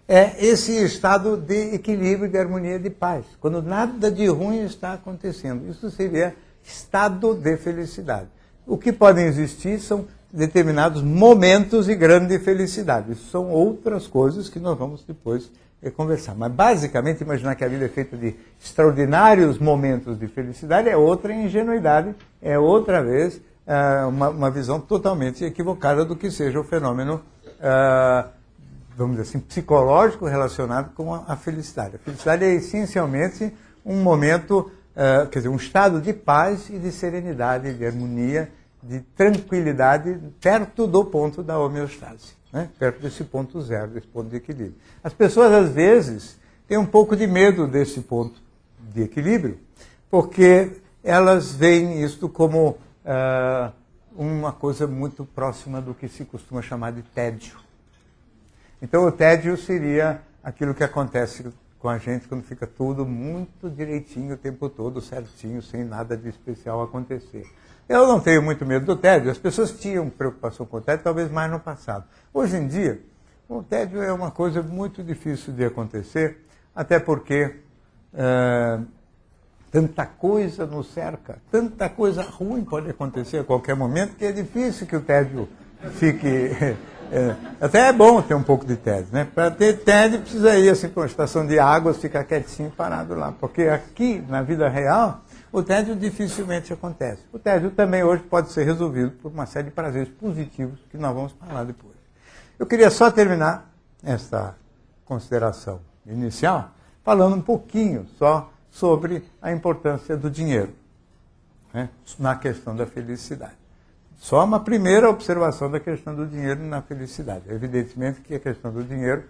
é esse estado de equilíbrio, de harmonia, de paz. Quando nada de ruim está acontecendo. Isso seria estado de felicidade. O que podem existir são determinados momentos de grande felicidade. Isso são outras coisas que nós vamos depois conversar. Mas, basicamente, imaginar que a vida é feita de extraordinários momentos de felicidade é outra ingenuidade, é outra vez uma visão totalmente equivocada do que seja o fenômeno, vamos dizer assim, psicológico relacionado com a felicidade. A felicidade é essencialmente um momento, quer dizer, um estado de paz e de serenidade, de harmonia, de tranquilidade perto do ponto da homeostase, né? Perto desse ponto zero, desse ponto de equilíbrio. As pessoas, às vezes, têm um pouco de medo desse ponto de equilíbrio, porque elas veem isto como uma coisa muito próxima do que se costuma chamar de tédio. Então, o tédio seria aquilo que acontece com a gente quando fica tudo muito direitinho o tempo todo, certinho, sem nada de especial acontecer. Eu não tenho muito medo do tédio. As pessoas tinham preocupação com o tédio, talvez mais no passado. Hoje em dia, o tédio é uma coisa muito difícil de acontecer, até porque tanta coisa nos cerca, tanta coisa ruim pode acontecer a qualquer momento, que é difícil que o tédio fique... até é bom ter um pouco de tédio, né? Para ter tédio precisa ir assim, para uma estação de águas, ficar quietinho, parado lá. Porque aqui, na vida real, o tédio dificilmente acontece. O tédio também hoje pode ser resolvido por uma série de prazeres positivos que nós vamos falar depois. Eu queria só terminar esta consideração inicial falando um pouquinho só sobre a importância do dinheiro, né, na questão da felicidade. Só uma primeira observação da questão do dinheiro na felicidade. Evidentemente que a questão do dinheiro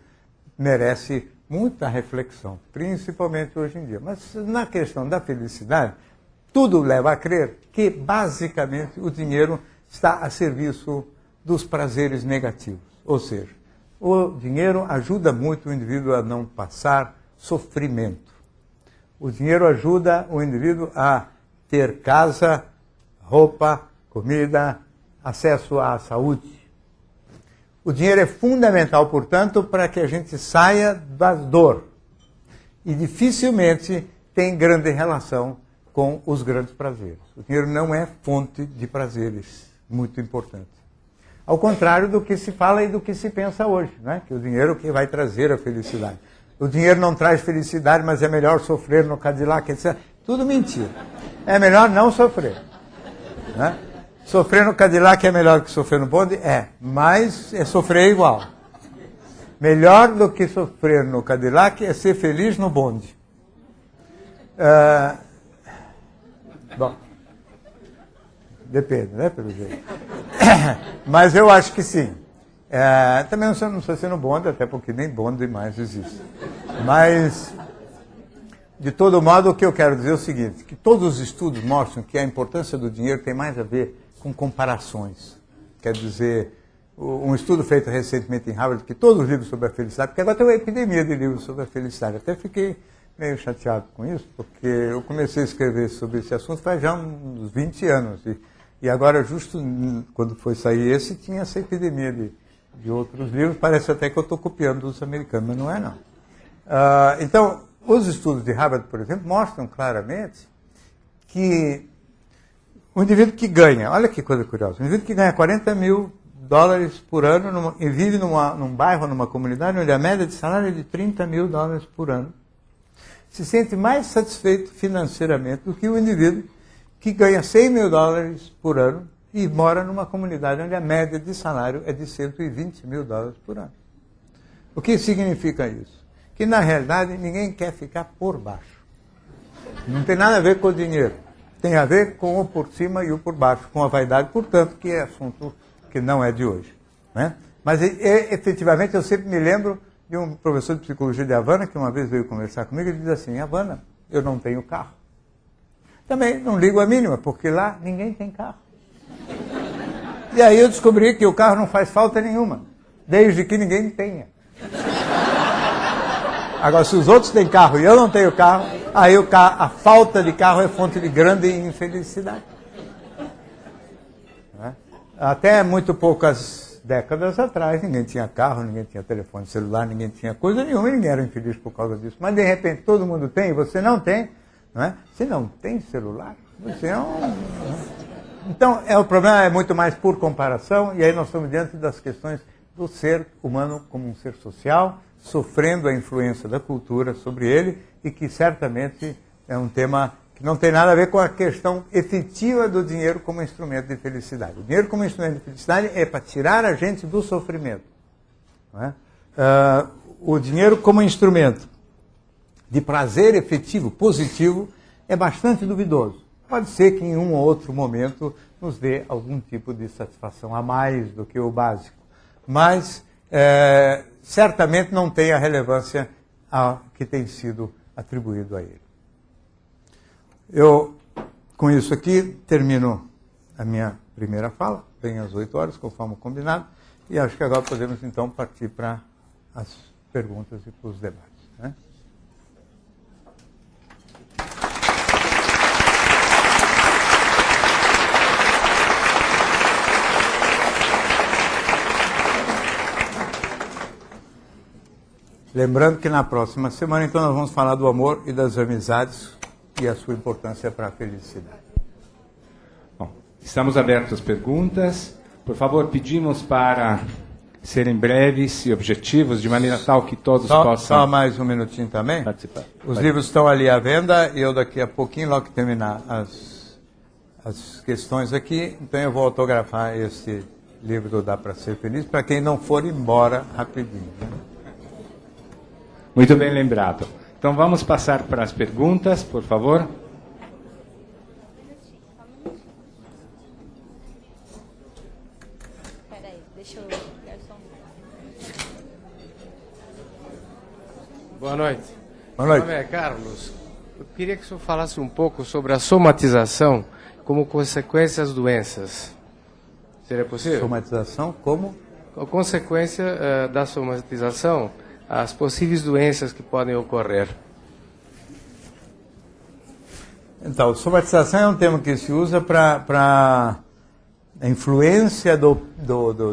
merece muita reflexão, principalmente hoje em dia. Mas na questão da felicidade, tudo leva a crer que, basicamente, o dinheiro está a serviço dos prazeres negativos. Ou seja, o dinheiro ajuda muito o indivíduo a não passar sofrimento. O dinheiro ajuda o indivíduo a ter casa, roupa, comida, acesso à saúde. O dinheiro é fundamental, portanto, para que a gente saia da dor. E dificilmente tem grande relação com os grandes prazeres. O dinheiro não é fonte de prazeres muito importante. Ao contrário do que se fala e do que se pensa hoje, né? Que o dinheiro que vai trazer a felicidade. O dinheiro não traz felicidade, mas é melhor sofrer no Cadillac, etc. Tudo mentira. É melhor não sofrer. Né? Sofrer no Cadillac é melhor que sofrer no bonde? É, mas é sofrer igual. Melhor do que sofrer no Cadillac é ser feliz no bonde. Bom, depende, né, pelo jeito. Mas eu acho que sim. Também não precisa ser no bonde, até porque nem bonde mais existe. Mas, de todo modo, o que eu quero dizer é o seguinte, que todos os estudos mostram que a importância do dinheiro tem mais a ver com comparações. Quer dizer, um estudo feito recentemente em Harvard, que todos os livros sobre a felicidade, porque agora tem uma epidemia de livros sobre a felicidade. Até fiquei meio chateado com isso, porque eu comecei a escrever sobre esse assunto faz já uns 20 anos. E agora, justo quando foi sair esse, tinha essa epidemia de outros livros. Parece até que eu estou copiando dos americanos, mas não é, não. Então, os estudos de Harvard, por exemplo, mostram claramente que o indivíduo que ganha, olha que coisa curiosa, o indivíduo que ganha $40 mil por ano e vive num bairro, numa comunidade onde a média de salário é de $30 mil por ano, se sente mais satisfeito financeiramente do que o indivíduo que ganha $100 mil por ano e mora numa comunidade onde a média de salário é de $120 mil por ano. O que significa isso? Que, na realidade, ninguém quer ficar por baixo. Não tem nada a ver com o dinheiro. tem a ver com o por cima e o por baixo, com a vaidade, portanto, que é assunto que não é de hoje. Né? Mas, efetivamente, eu sempre me lembro de um professor de psicologia de Havana, que uma vez veio conversar comigo, e ele diz assim: Havana, eu não tenho carro. Também não ligo a mínima, porque lá ninguém tem carro. E aí eu descobri que o carro não faz falta nenhuma, desde que ninguém tenha. Agora, se os outros têm carro e eu não tenho carro, aí a falta de carro é fonte de grande infelicidade. Até muito poucas décadas atrás, ninguém tinha carro, ninguém tinha telefone celular, ninguém tinha coisa nenhuma, e ninguém era infeliz por causa disso. Mas, de repente, todo mundo tem e você não tem. Não é? Se não tem celular, você é um... Então, o problema é muito mais por comparação, e aí nós estamos diante das questões do ser humano como um ser social, sofrendo a influência da cultura sobre ele, e que certamente é um tema que não tem nada a ver com a questão efetiva do dinheiro como instrumento de felicidade. O dinheiro como instrumento de felicidade é para tirar a gente do sofrimento. Não é? O dinheiro como instrumento de prazer efetivo, positivo, é bastante duvidoso. Pode ser que em um ou outro momento nos dê algum tipo de satisfação a mais do que o básico. Mas certamente não tem a relevância que tem sido atribuído a ele. Eu, com isso aqui, termino a minha primeira fala, bem às 8 horas, conforme combinado, e acho que agora podemos então partir para as perguntas e para os debates. Né? Lembrando que na próxima semana, então, nós vamos falar do amor e das amizades e a sua importância para a felicidade. Bom, estamos abertos às perguntas. Por favor, pedimos para serem breves e objetivos, de maneira tal que todos possam... Só mais um minutinho também. Participar. Os livros estão ali à venda e eu daqui a pouquinho, logo que terminar as questões aqui, então eu vou autografar esse livro do Dá para Ser Feliz, para quem não for embora rapidinho. Né? Muito bem lembrado. Então vamos passar para as perguntas, por favor. Peraí, deixa eu... Boa noite. Boa noite. Meu nome é Carlos. Eu queria que o senhor falasse um pouco sobre a somatização como consequência das doenças. Seria possível? Somatização como? A consequência da somatização, as possíveis doenças que podem ocorrer. Então, somatização é um termo que se usa para a influência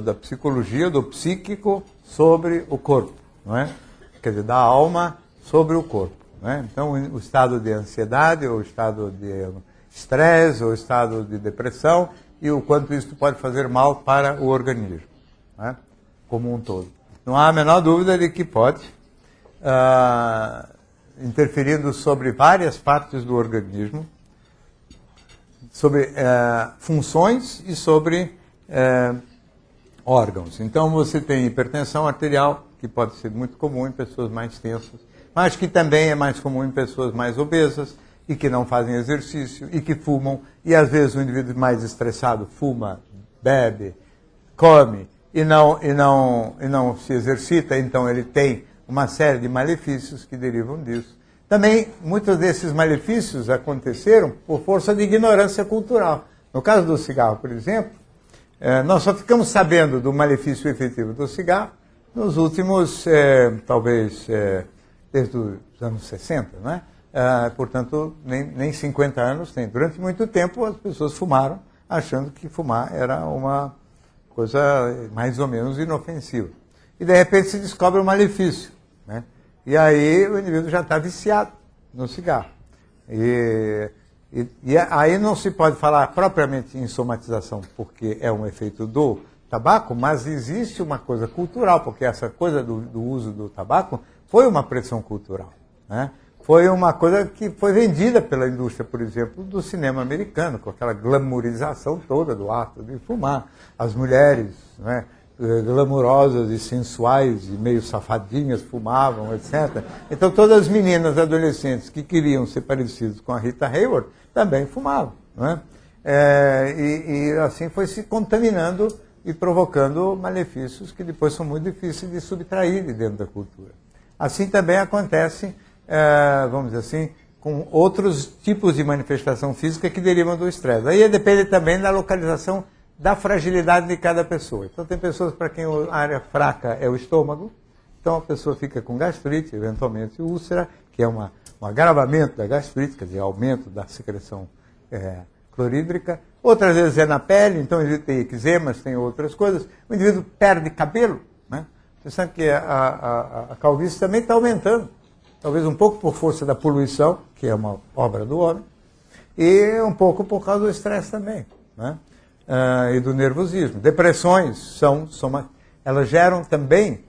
da psicologia, do psíquico sobre o corpo, não é? Quer dizer, da alma sobre o corpo. Não é? Então, o estado de ansiedade, ou o estado de estresse, ou o estado de depressão, e o quanto isso pode fazer mal para o organismo, não é? Como um todo. Não há a menor dúvida de que pode, interferindo sobre várias partes do organismo, sobre funções e sobre órgãos. Então você tem hipertensão arterial, que pode ser muito comum em pessoas mais tensas, mas que também é mais comum em pessoas mais obesas e que não fazem exercício e que fumam, e às vezes o indivíduo mais estressado fuma, bebe, come e não se exercita, então ele tem uma série de malefícios que derivam disso. Também, muitos desses malefícios aconteceram por força de ignorância cultural. No caso do cigarro, por exemplo, nós só ficamos sabendo do malefício efetivo do cigarro nos últimos, talvez, desde os anos 60, não é? Portanto, nem 50 anos tem. Durante muito tempo, as pessoas fumaram, achando que fumar era uma coisa mais ou menos inofensiva. E, de repente, se descobre o malefício, né? E aí o indivíduo já está viciado no cigarro. E aí não se pode falar propriamente em somatização, porque é um efeito do tabaco, mas existe uma coisa cultural, porque essa coisa do uso do tabaco foi uma pressão cultural, né? Foi uma coisa que foi vendida pela indústria, por exemplo, do cinema americano, com aquela glamourização toda do ato de fumar. As mulheres, né, glamourosas e sensuais e meio safadinhas fumavam, etc. Então todas as meninas adolescentes que queriam ser parecidas com a Rita Hayworth também fumavam. Não é? E assim foi se contaminando e provocando malefícios que depois são muito difíceis de subtrair de dentro da cultura. Assim também acontece, vamos dizer assim, com outros tipos de manifestação física que derivam do estresse. Aí depende também da localização da fragilidade de cada pessoa. Então tem pessoas para quem a área fraca é o estômago, então a pessoa fica com gastrite, eventualmente úlcera, que é um agravamento da gastrite, quer dizer, aumento da secreção clorídrica. Outras vezes é na pele, então ele tem eczemas, tem outras coisas. O indivíduo perde cabelo, né? Você sabe que a calvície também está aumentando. Talvez um pouco por força da poluição, que é uma obra do homem, e um pouco por causa do estresse também, né? E do nervosismo. Depressões elas geram também,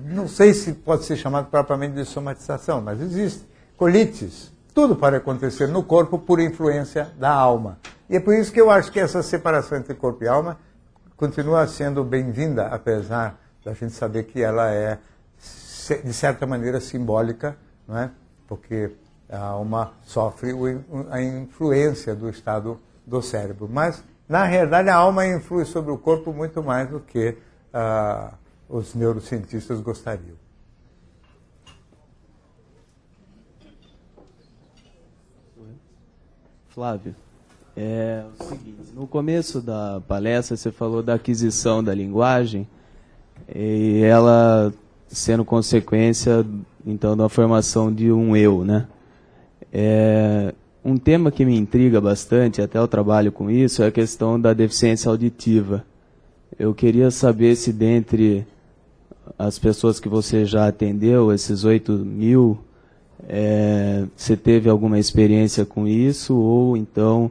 não sei se pode ser chamado propriamente de somatização, mas existe. Colites, tudo pode acontecer no corpo por influência da alma. E é por isso que eu acho que essa separação entre corpo e alma continua sendo bem-vinda, apesar da gente saber que ela é, de certa maneira, simbólica, não é? Porque a alma sofre a influência do estado do cérebro. Mas, na realidade, a alma influi sobre o corpo muito mais do que os neurocientistas gostariam. Flávio, é o seguinte, no começo da palestra você falou da aquisição da linguagem e ela sendo consequência, então, da formação de um eu, né? Um tema que me intriga bastante, até eu trabalho com isso, é a questão da deficiência auditiva. Eu queria saber se dentre as pessoas que você já atendeu, esses 8.000, você teve alguma experiência com isso, ou então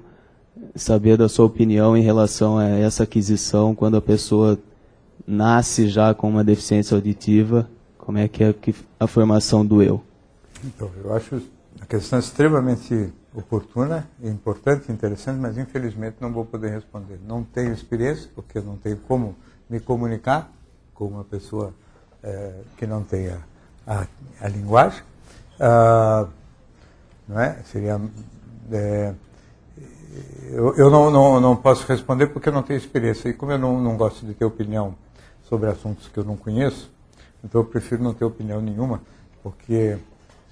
saber da sua opinião em relação a essa aquisição, quando a pessoa nasce já com uma deficiência auditiva, como é que é a formação do eu? Então, eu acho a questão extremamente oportuna, importante, interessante, mas infelizmente não vou poder responder. Não tenho experiência, porque eu não tenho como me comunicar com uma pessoa que não tenha a linguagem. Não é? Seria, eu não posso responder porque eu não tenho experiência. E como eu não gosto de ter opinião sobre assuntos que eu não conheço, então eu prefiro não ter opinião nenhuma, porque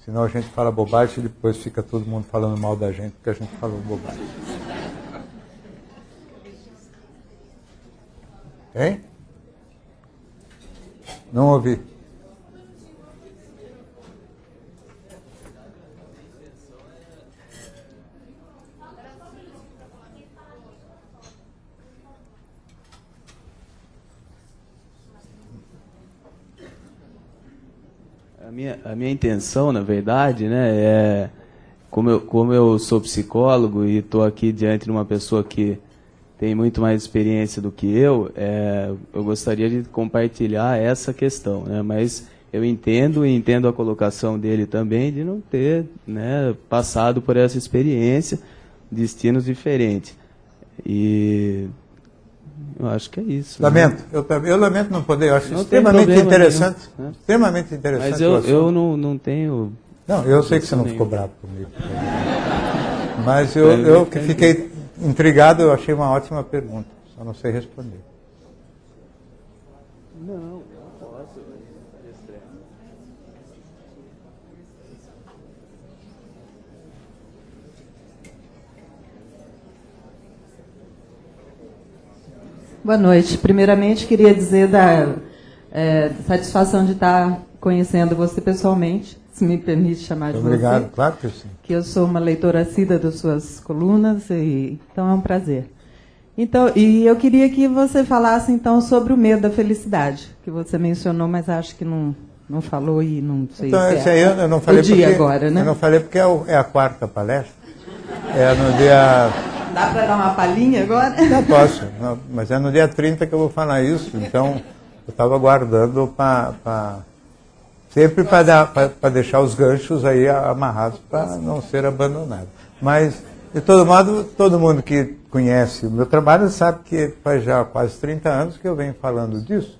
senão a gente fala bobagem e depois fica todo mundo falando mal da gente porque a gente falou bobagem. Hein? Não ouvi. A minha intenção, na verdade, né, como eu sou psicólogo e estou aqui diante de uma pessoa que tem muito mais experiência do que eu gostaria de compartilhar essa questão, né, mas eu entendo a colocação dele também de não ter, né, passado por essa experiência, destinos diferentes. E eu acho que é isso. Lamento. Né? Eu lamento não poder. Eu acho extremamente interessante. Nenhum, né? Extremamente interessante. Mas eu não tenho... Não, eu sei que você não ficou bravo comigo. Mas eu que fiquei intrigado, eu achei uma ótima pergunta. Só não sei responder. Não posso. Boa noite. Primeiramente, queria dizer da satisfação de estar conhecendo você pessoalmente, se me permite chamar de Obrigado, você. claro que sim. Que eu sou uma leitora assídua das suas colunas, então é um prazer. Então, e eu queria que você falasse então sobre o medo da felicidade, que você mencionou, mas acho que não falou e não sei então, se esse aí eu não falei o dia agora, né? Eu não falei porque é a quarta palestra. É no dia... Dá para dar uma palhinha agora? Não posso, mas é no dia 30 que eu vou falar isso, então eu estava aguardando sempre para deixar os ganchos aí amarrados para não ser abandonado. Mas, de todo modo, todo mundo que conhece o meu trabalho sabe que faz já quase 30 anos que eu venho falando disso,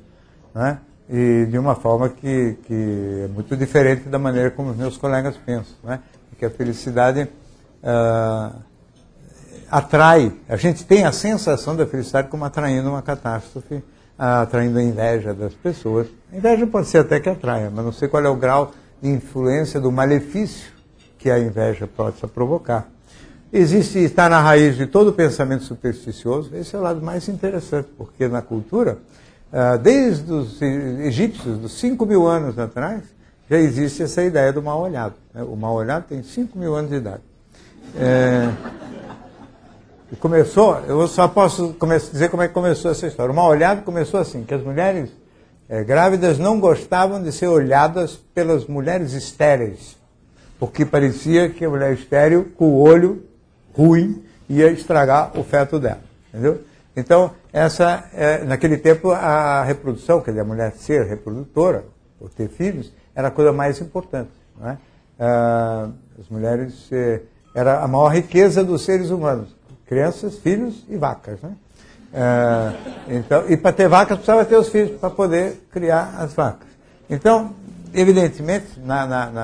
né? E de uma forma que é muito diferente da maneira como os meus colegas pensam, né? Porque a felicidade atrai, a gente tem a sensação da felicidade como atraindo uma catástrofe, atraindo a inveja das pessoas. A inveja pode ser até que atraia, mas não sei qual é o grau de influência do malefício que a inveja possa provocar. Está na raiz de todo o pensamento supersticioso. Esse é o lado mais interessante, porque na cultura, desde os egípcios, dos 5.000 anos atrás, já existe essa ideia do mal-olhado. O mal-olhado tem 5.000 anos de idade. E começou, eu só posso dizer como é que começou essa história. O mal-olhado começou assim, que as mulheres grávidas não gostavam de ser olhadas pelas mulheres estéreis, porque parecia que a mulher estéril, com o olho ruim, ia estragar o feto dela, entendeu? Então, naquele tempo, a reprodução, quer dizer, a mulher ser reprodutora, ou ter filhos, era a coisa mais importante, não é? As mulheres era a maior riqueza dos seres humanos, crianças, filhos e vacas, né? Então, e para ter vacas precisava ter os filhos para poder criar as vacas. Então, evidentemente,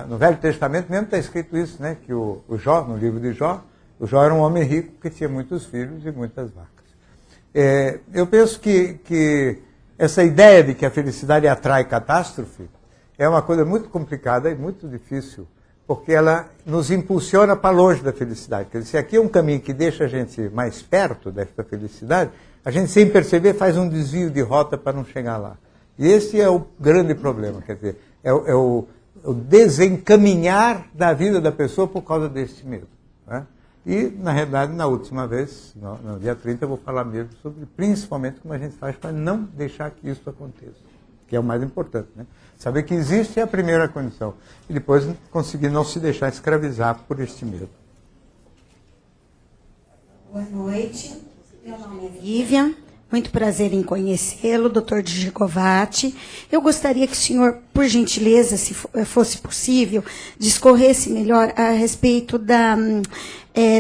no Velho Testamento mesmo está escrito isso, né? Que o Jó, no livro de Jó, o Jó era um homem rico que tinha muitos filhos e muitas vacas. Eu penso que essa ideia de que a felicidade atrai catástrofe é uma coisa muito complicada e muito difícil, porque ela nos impulsiona para longe da felicidade. Quer dizer, se aqui é um caminho que deixa a gente mais perto desta felicidade, a gente, sem perceber, faz um desvio de rota para não chegar lá. E esse é o grande problema, quer dizer, é o desencaminhar da vida da pessoa por causa deste medo, né? E, na realidade, na última vez, no dia 30, eu vou falar mesmo sobre, principalmente, como a gente faz para não deixar que isso aconteça, que é o mais importante, né? Saber que existe é a primeira condição. E depois conseguir não se deixar escravizar por este medo. Boa noite. Meu nome é Vivian. Muito prazer em conhecê-lo, Dr. Gigovati. Eu gostaria que o senhor, por gentileza, se fosse possível, discorresse melhor a respeito da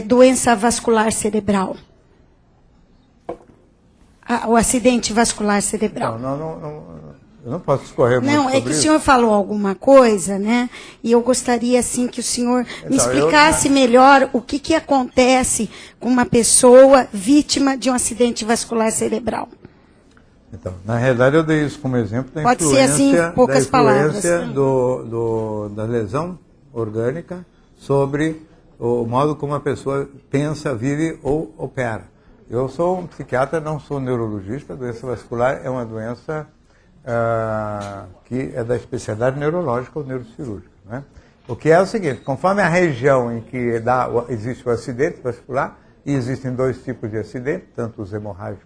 doença vascular cerebral. O acidente vascular cerebral. Eu não posso discorrer muito sobre isso. Não, é que o senhor falou alguma coisa, né? E eu gostaria, assim, que o senhor me explicasse melhor o que acontece com uma pessoa vítima de um acidente vascular cerebral. Então, na realidade, eu dei isso como exemplo da Pode ser, assim, poucas palavras. Da lesão orgânica sobre o modo como a pessoa pensa, vive ou opera. Eu sou um psiquiatra, não sou neurologista. A doença vascular é uma doença que é da especialidade neurológica ou neurocirúrgica, né? O que é o seguinte: conforme a região em que existe o acidente vascular, e existem dois tipos de acidente, tanto os hemorrágicos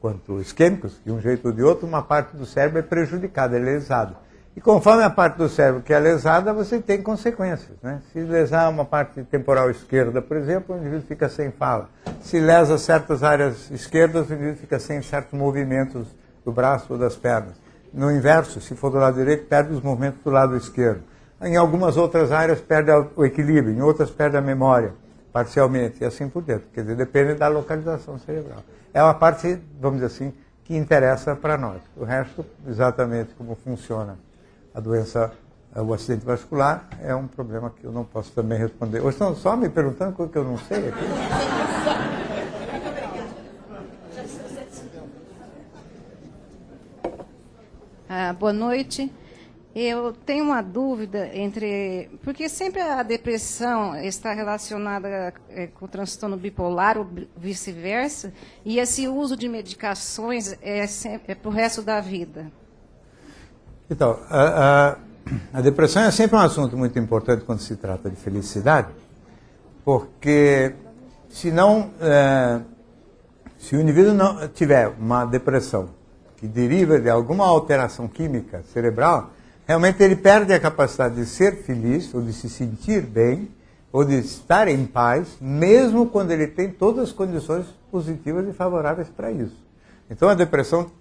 quanto os isquêmicos, de um jeito ou de outro, uma parte do cérebro é prejudicada, é lesada. E conforme a parte do cérebro que é lesada, você tem consequências, né? Se lesar uma parte temporal esquerda, por exemplo, o indivíduo fica sem fala. Se lesa certas áreas esquerdas, o indivíduo fica sem certos movimentos do braço ou das pernas. No inverso, se for do lado direito, perde os movimentos do lado esquerdo. Em algumas outras áreas perde o equilíbrio, em outras perde a memória, parcialmente, e assim por diante. Quer dizer, depende da localização cerebral. É uma parte, vamos dizer assim, que interessa para nós. O resto, exatamente como funciona a doença, o acidente vascular, é um problema que eu não posso também responder. Ou estão só me perguntando coisa que eu não sei aqui? Boa noite. Eu tenho uma dúvida porque sempre a depressão está relacionada com o transtorno bipolar ou vice-versa, e esse uso de medicações é para o resto da vida. Então, a depressão é sempre um assunto muito importante quando se trata de felicidade, porque se o indivíduo não tiver uma depressão que deriva de alguma alteração química cerebral, realmente ele perde a capacidade de ser feliz, ou de se sentir bem, ou de estar em paz, mesmo quando ele tem todas as condições positivas e favoráveis para isso. Então a depressão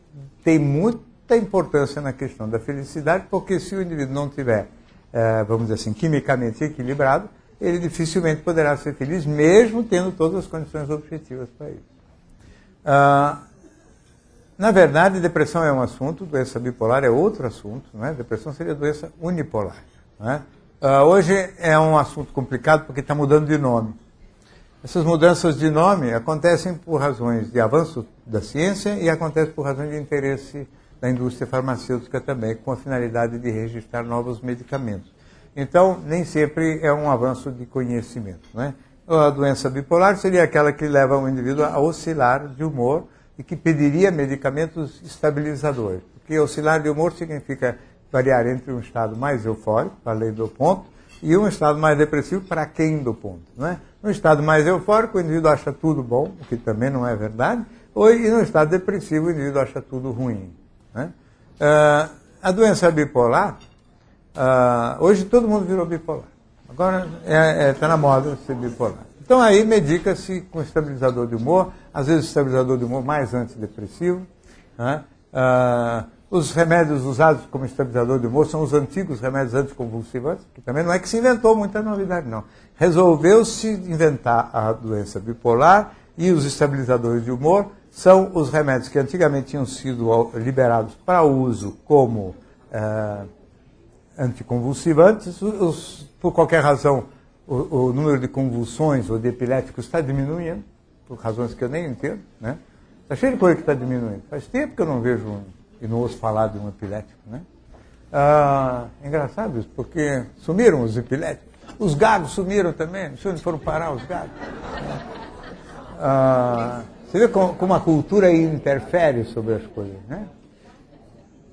tem muita importância na questão da felicidade, porque se o indivíduo não tiver, vamos dizer assim, quimicamente equilibrado, ele dificilmente poderá ser feliz, mesmo tendo todas as condições objetivas para isso. Na verdade, depressão é um assunto, doença bipolar é outro assunto, não é? Depressão seria doença unipolar, não é? Hoje é um assunto complicado porque está mudando de nome. Essas mudanças de nome acontecem por razões de avanço da ciência e acontecem por razões de interesse da indústria farmacêutica também, com a finalidade de registrar novos medicamentos. Então, nem sempre é um avanço de conhecimento, né? A doença bipolar seria aquela que leva o indivíduo a oscilar de humor e que pediria medicamentos estabilizadores. Porque oscilar de humor significa variar entre um estado mais eufórico, para além do ponto, e um estado mais depressivo, para aquém do ponto, não é? No estado mais eufórico, o indivíduo acha tudo bom, o que também não é verdade, e no estado depressivo, o indivíduo acha tudo ruim, né? A doença bipolar, hoje todo mundo virou bipolar. Agora está na moda ser bipolar. Então aí medica-se com estabilizador de humor, às vezes estabilizador de humor mais antidepressivo, né? Os remédios usados como estabilizador de humor são os antigos remédios anticonvulsivantes, que também não é que se inventou muita novidade, não. Resolveu-se inventar a doença bipolar e os estabilizadores de humor são os remédios que antigamente tinham sido liberados para uso como anticonvulsivantes. Por qualquer razão, o número de convulsões ou de epiléticos está diminuindo, por razões que eu nem entendo, né? Está cheio de coisa que está diminuindo. Faz tempo que eu não vejo e não ouço falar de um epilético, né? É engraçado isso, porque sumiram os epiléticos. Os gagos sumiram também, não sei onde foram parar os gagos. Você vê como a cultura interfere sobre as coisas, né?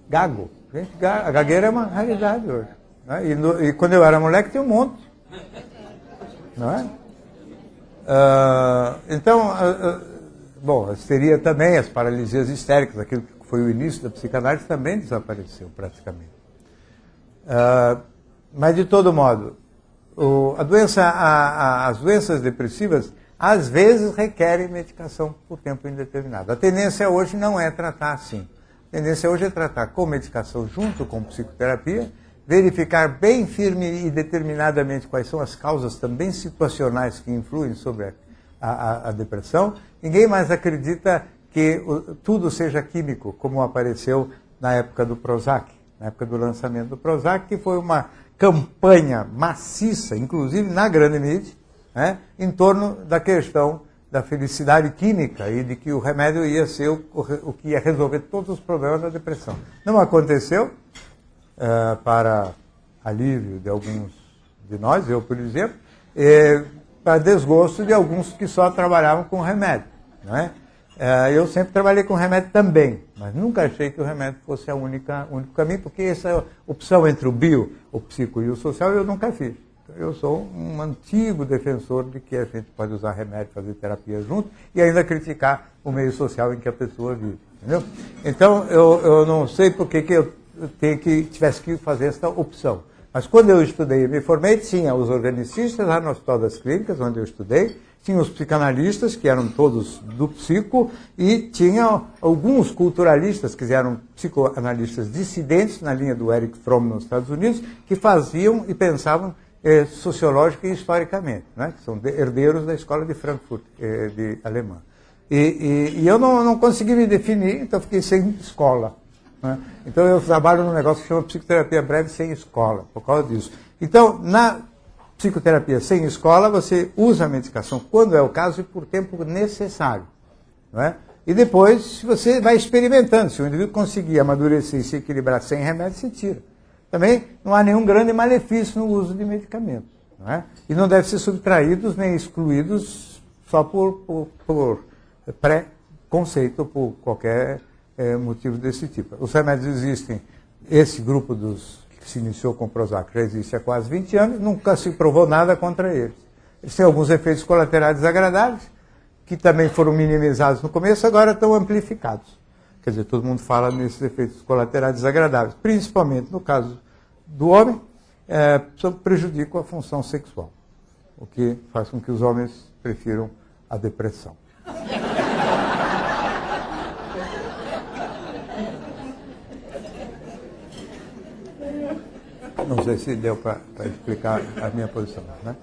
Gago. Gente, a gagueira é uma realidade hoje, né? E quando eu era moleque tinha um monte, não é? Então, bom, seria também as paralisias histéricas, aquilo que foi o início da psicanálise, também desapareceu praticamente. Mas, de todo modo, as doenças depressivas, às vezes, requerem medicação por tempo indeterminado. A tendência hoje não é tratar assim. A tendência hoje é tratar com medicação junto com psicoterapia, verificar bem firme e determinadamente quais são as causas também situacionais que influem sobre a depressão. Ninguém mais acredita que tudo seja químico, como apareceu na época do Prozac, na época do lançamento do Prozac, que foi uma campanha maciça, inclusive na grande mídia, né, em torno da questão da felicidade química e de que o remédio ia ser o que ia resolver todos os problemas da depressão. Não aconteceu, para alívio de alguns de nós, eu, por exemplo, para desgosto de alguns que só trabalhavam com remédio, não é? Eu sempre trabalhei com remédio também, mas nunca achei que o remédio fosse o único caminho, porque essa opção entre o bio, o psico e o social eu nunca fiz. Eu sou um antigo defensor de que a gente pode usar remédio, fazer terapia junto e ainda criticar o meio social em que a pessoa vive, entendeu? Então, eu não sei por que eu tivesse que fazer essa opção. Mas quando eu estudei e me formei, tinha os organicistas lá no Hospital das Clínicas, onde eu estudei, tinha os psicanalistas, que eram todos do psico, e tinha alguns culturalistas, que eram psicoanalistas dissidentes, na linha do Erich Fromm nos Estados Unidos, que faziam e pensavam sociológica e historicamente, né? Que são herdeiros da escola de Frankfurt, de alemã. E eu não consegui me definir, então fiquei sem escola, né? Então eu trabalho num negócio que chama psicoterapia breve sem escola, por causa disso. Então, na psicoterapia sem escola, você usa a medicação quando é o caso e por tempo necessário, não é? E depois você vai experimentando. Se o indivíduo conseguir amadurecer e se equilibrar sem remédio, você tira. Também não há nenhum grande malefício no uso de medicamentos, não é? E não deve ser subtraídos nem excluídos só por preconceito ou por qualquer motivo desse tipo. Os remédios existem, esse grupo que se iniciou com o Prozac já existe há quase 20 anos, nunca se provou nada contra eles. Eles têm alguns efeitos colaterais desagradáveis, que também foram minimizados no começo, agora estão amplificados. Quer dizer, todo mundo fala nesses efeitos colaterais desagradáveis, principalmente no caso do homem, prejudicam a função sexual, o que faz com que os homens prefiram a depressão. Não sei se deu para explicar a minha posição, né?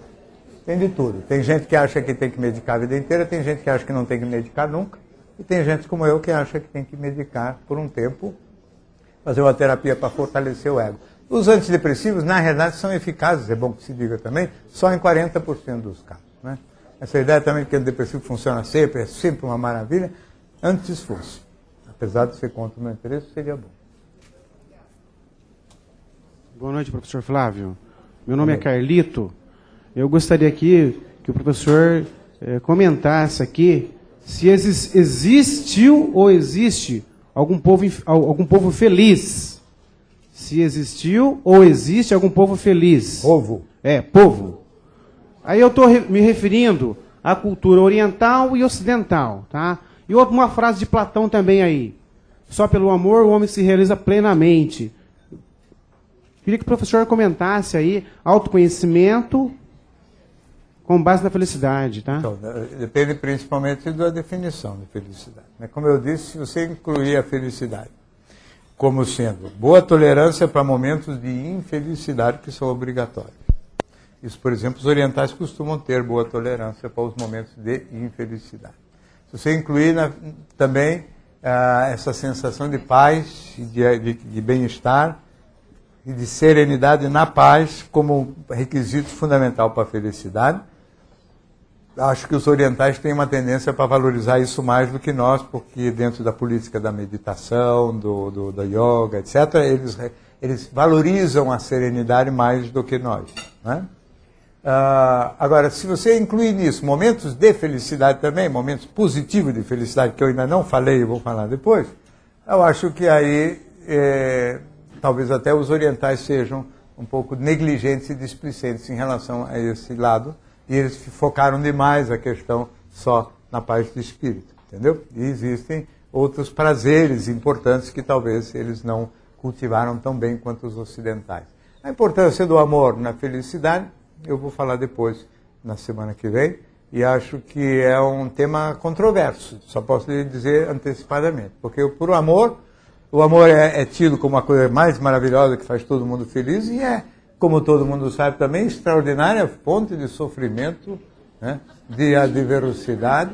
Tem de tudo. Tem gente que acha que tem que medicar a vida inteira, tem gente que acha que não tem que medicar nunca, e tem gente como eu que acha que tem que medicar por um tempo, fazer uma terapia para fortalecer o ego. Os antidepressivos, na realidade, são eficazes, é bom que se diga também, só em 40% dos casos. Né? Essa ideia também de que o antidepressivo funciona sempre, é sempre uma maravilha, antes fosse. Apesar de ser contra o meu interesse, seria bom. Boa noite, professor Flávio. Meu nome é Carlito. Eu gostaria aqui que o professor comentasse aqui se existiu ou existe algum povo feliz. Se existiu ou existe algum povo feliz. Povo. Povo. Aí eu estou me referindo à cultura oriental e ocidental, tá? E uma frase de Platão também aí. Só pelo amor o homem se realiza plenamente. Queria que o professor comentasse aí autoconhecimento com base na felicidade, tá? Então, depende principalmente da definição de felicidade. Como eu disse, se você incluir a felicidade como sendo boa tolerância para momentos de infelicidade que são obrigatórios. Isso, por exemplo, os orientais costumam ter boa tolerância para os momentos de infelicidade. Se você incluir também essa sensação de paz, de bem-estar e de serenidade na paz como requisito fundamental para a felicidade, acho que os orientais têm uma tendência para valorizar isso mais do que nós, porque dentro da política da meditação, da yoga, etc., eles valorizam a serenidade mais do que nós. Né? Agora, se você incluir nisso momentos de felicidade também, momentos positivos de felicidade, que eu ainda não falei e vou falar depois, eu acho que aí talvez até os orientais sejam um pouco negligentes e displicentes em relação a esse lado, e eles focaram demais a questão só na paz do espírito, entendeu? E existem outros prazeres importantes que talvez eles não cultivaram tão bem quanto os ocidentais. A importância do amor na felicidade, eu vou falar depois, na semana que vem, e acho que é um tema controverso, só posso lhe dizer antecipadamente, porque por o amor é tido como a coisa mais maravilhosa que faz todo mundo feliz, e como todo mundo sabe também, extraordinária fonte de sofrimento, né, de adversidade,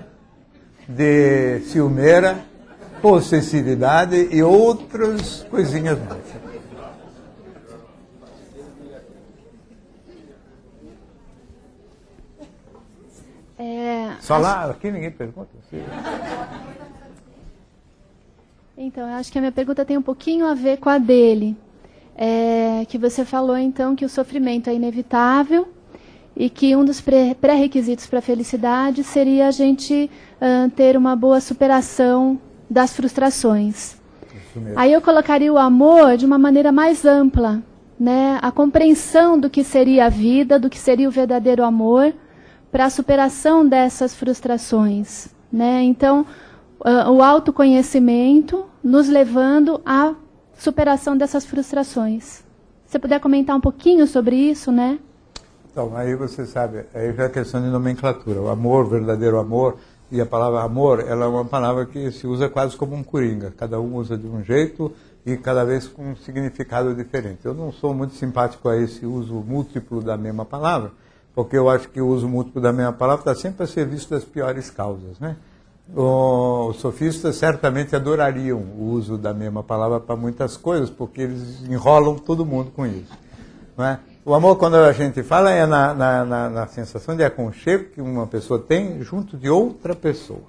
de ciumeira, possessividade e outras coisinhas mais. Só lá, aqui ninguém pergunta. Então, eu acho que a minha pergunta tem um pouquinho a ver com a dele. Que você falou, então, que o sofrimento é inevitável e que um dos pré-requisitos para a felicidade seria a gente ter uma boa superação das frustrações. Aí eu colocaria o amor de uma maneira mais ampla, né? A compreensão do que seria a vida, do que seria o verdadeiro amor para a superação dessas frustrações, né? Então, o autoconhecimento nos levando à superação dessas frustrações. Se você puder comentar um pouquinho sobre isso, né? Então, aí você sabe, aí já é questão de nomenclatura. O amor, o verdadeiro amor, e a palavra amor, ela é uma palavra que se usa quase como um coringa. Cada um usa de um jeito e cada vez com um significado diferente. Eu não sou muito simpático a esse uso múltiplo da mesma palavra, porque eu acho que o uso múltiplo da mesma palavra está sempre a serviço das piores causas, né? Os sofistas certamente adorariam o uso da mesma palavra para muitas coisas, porque eles enrolam todo mundo com isso. Não é? O amor, quando a gente fala, é na sensação de aconchego que uma pessoa tem junto de outra pessoa.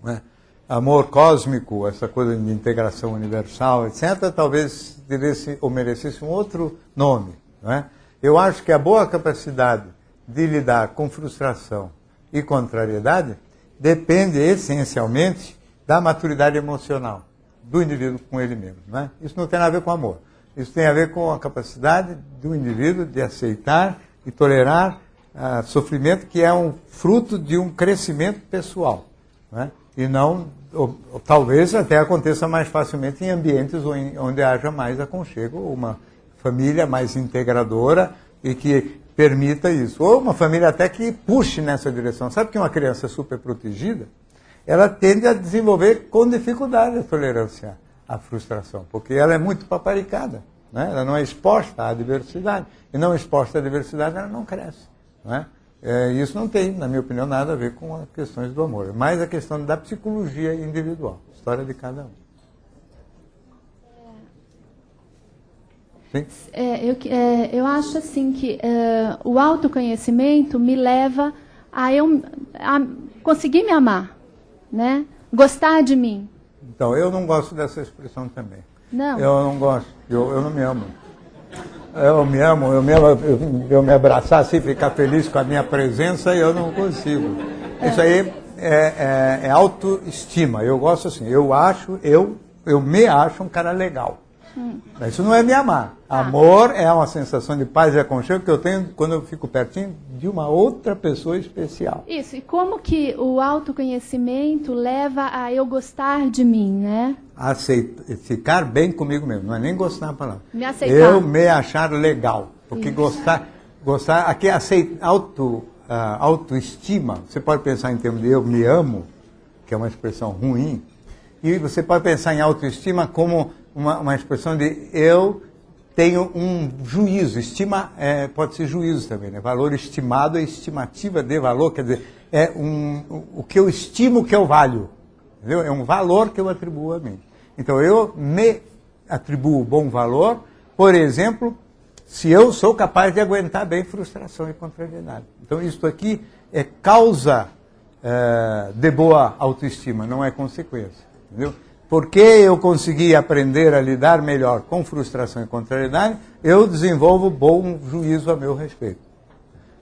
Não é? Amor cósmico, essa coisa de integração universal, etc., talvez devesse ou merecesse um outro nome. Não é? Eu acho que a boa capacidade de lidar com frustração e contrariedade depende essencialmente da maturidade emocional do indivíduo com ele mesmo. Né? Isso não tem nada a ver com amor. Isso tem a ver com a capacidade do indivíduo de aceitar e tolerar sofrimento que é um fruto de um crescimento pessoal. Né? E não, ou talvez até aconteça mais facilmente em ambientes onde haja mais aconchego, uma família mais integradora e que permita isso. Ou uma família até que puxe nessa direção. Sabe que uma criança super protegida, ela tende a desenvolver com dificuldade a tolerância à frustração, porque ela é muito paparicada. Né? Ela não é exposta à adversidade. E não exposta à adversidade, ela não cresce. Né? Isso não tem, na minha opinião, nada a ver com as questões do amor. É mais a questão da psicologia individual, história de cada um. Sim? Eu acho assim que o autoconhecimento me leva a conseguir me amar, né? Gostar de mim. Então, eu não gosto dessa expressão também. Não. Eu não gosto, eu não me amo. Eu me abraçar assim, ficar feliz com a minha presença, eu não consigo. Isso aí é autoestima. Eu gosto assim, eu me acho um cara legal. Mas isso não é me amar. Amor é uma sensação de paz e aconchego que eu tenho quando eu fico pertinho de uma outra pessoa especial. Isso, e como que o autoconhecimento leva a eu gostar de mim, né? Ficar bem comigo mesmo, não é nem gostar da palavra. Me aceitar. Eu me achar legal. Porque gostar, aqui é autoestima. Você pode pensar em termos de eu me amo, que é uma expressão ruim, e você pode pensar em autoestima como uma expressão de eu tenho um juízo. Estima pode ser juízo também, né? Valor estimado é estimativa de valor, quer dizer, o que eu estimo que eu valho. Entendeu? É um valor que eu atribuo a mim. Então eu me atribuo bom valor, por exemplo, se eu sou capaz de aguentar bem frustração e contrariedade. Então isso aqui é causa de boa autoestima, não é consequência. Entendeu? Porque eu consegui aprender a lidar melhor com frustração e contrariedade, eu desenvolvo bom juízo a meu respeito.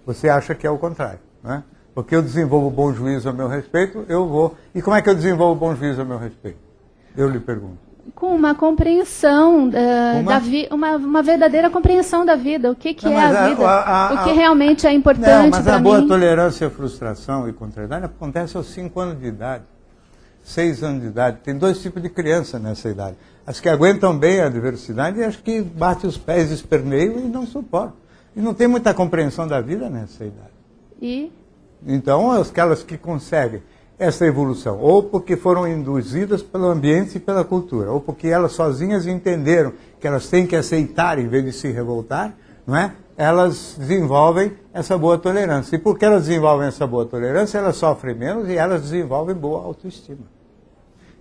Você acha que é o contrário, né? Porque eu desenvolvo bom juízo a meu respeito, eu vou... E como é que eu desenvolvo bom juízo a meu respeito? Eu lhe pergunto. Com uma compreensão da vida, uma verdadeira compreensão da vida. O que é a vida? O que realmente é importante para mim. Mas a boa tolerância à frustração e contrariedade acontece aos 5 anos de idade. 6 anos de idade. Tem 2 tipos de criança nessa idade. As que aguentam bem a adversidade e as que batem os pés, esperneiam e não suportam. E não tem muita compreensão da vida nessa idade. Então, aquelas que conseguem essa evolução, ou porque foram induzidas pelo ambiente e pela cultura, ou porque elas sozinhas entenderam que elas têm que aceitar em vez de se revoltar, não é? Elas desenvolvem essa boa tolerância. E porque elas desenvolvem essa boa tolerância, elas sofrem menos e elas desenvolvem boa autoestima.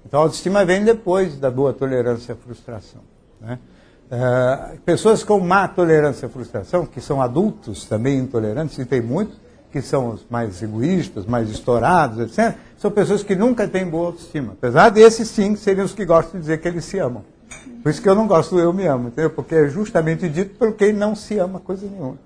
Então a autoestima vem depois da boa tolerância à frustração, né? Pessoas com má tolerância à frustração, que são adultos também intolerantes, e tem muitos, que são os mais egoístas, mais estourados, etc., são pessoas que nunca têm boa autoestima. Apesar desses, sim, seriam os que gostam de dizer que eles se amam. Por isso que eu não gosto do eu me amo, entendeu? Porque é justamente dito por quem não se ama coisa nenhuma.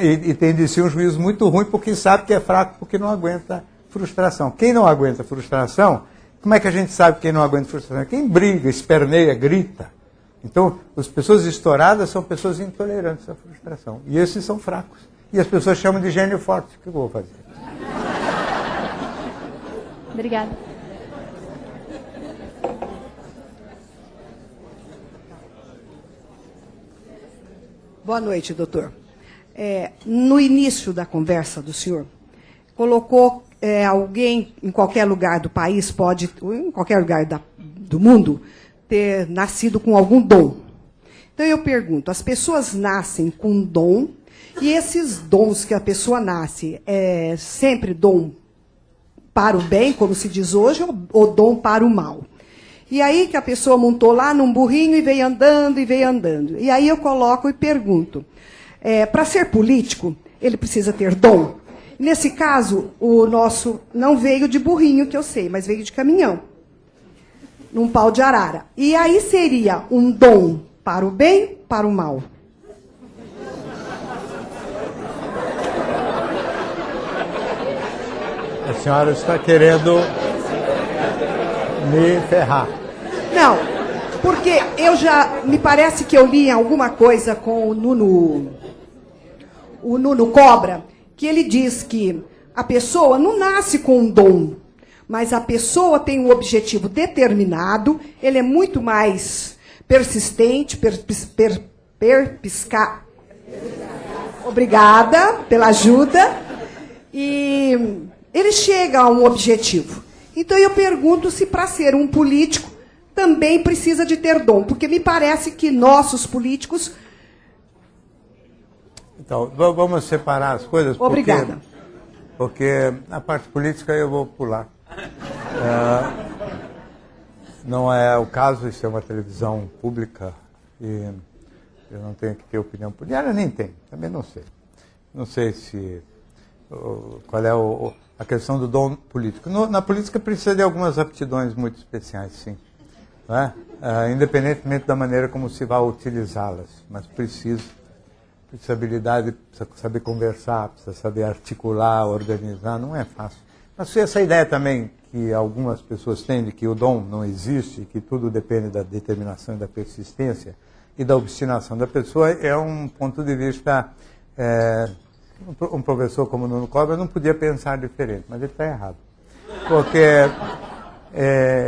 E tem de si um juízo muito ruim porque sabe que é fraco porque não aguenta frustração. Quem não aguenta frustração, como é que a gente sabe quem não aguenta frustração? Quem briga, esperneia, grita. Então, as pessoas estouradas são pessoas intolerantes à frustração. E esses são fracos. E as pessoas chamam de gênio forte. O que eu vou fazer? Obrigada. Boa noite, doutor. No início da conversa do senhor, colocou alguém em qualquer lugar do país, em qualquer lugar do mundo, ter nascido com algum dom. Então eu pergunto, as pessoas nascem com dom, e esses dons que a pessoa nasce, é sempre dom para o bem, como se diz hoje, ou dom para o mal? E aí que a pessoa montou lá num burrinho e veio andando, e veio andando. E aí eu coloco e pergunto, para ser político, ele precisa ter dom? Nesse caso, o nosso não veio de burrinho, que eu sei, mas veio de caminhão, num pau de arara. E aí seria um dom para o bem, para o mal? A senhora está querendo me ferrar. Não, porque me parece que eu li alguma coisa com o Nuno Cobra, que ele diz que a pessoa não nasce com um dom, mas a pessoa tem um objetivo determinado, ele é muito mais persistente, Obrigada pela ajuda. E ele chega a um objetivo. Então eu pergunto se para ser um político também precisa de ter dom, porque me parece que nossos políticos... Então, vamos separar as coisas. Obrigada. Porque a parte política eu vou pular. Não é o caso, isso é uma televisão pública E eu não tenho que ter opinião política, nem tenho, também não sei. Não sei qual é a questão do dom político. Na política precisa de algumas aptidões muito especiais, sim. Não é? Independentemente da maneira como se vai utilizá-las, mas precisa habilidade, precisa saber conversar, precisa saber articular, organizar, não é fácil. Mas essa ideia também que algumas pessoas têm de que o dom não existe, que tudo depende da determinação e da persistência e da obstinação da pessoa, é um ponto de vista... um professor como o Nuno Cobra não podia pensar diferente, mas ele está errado. Porque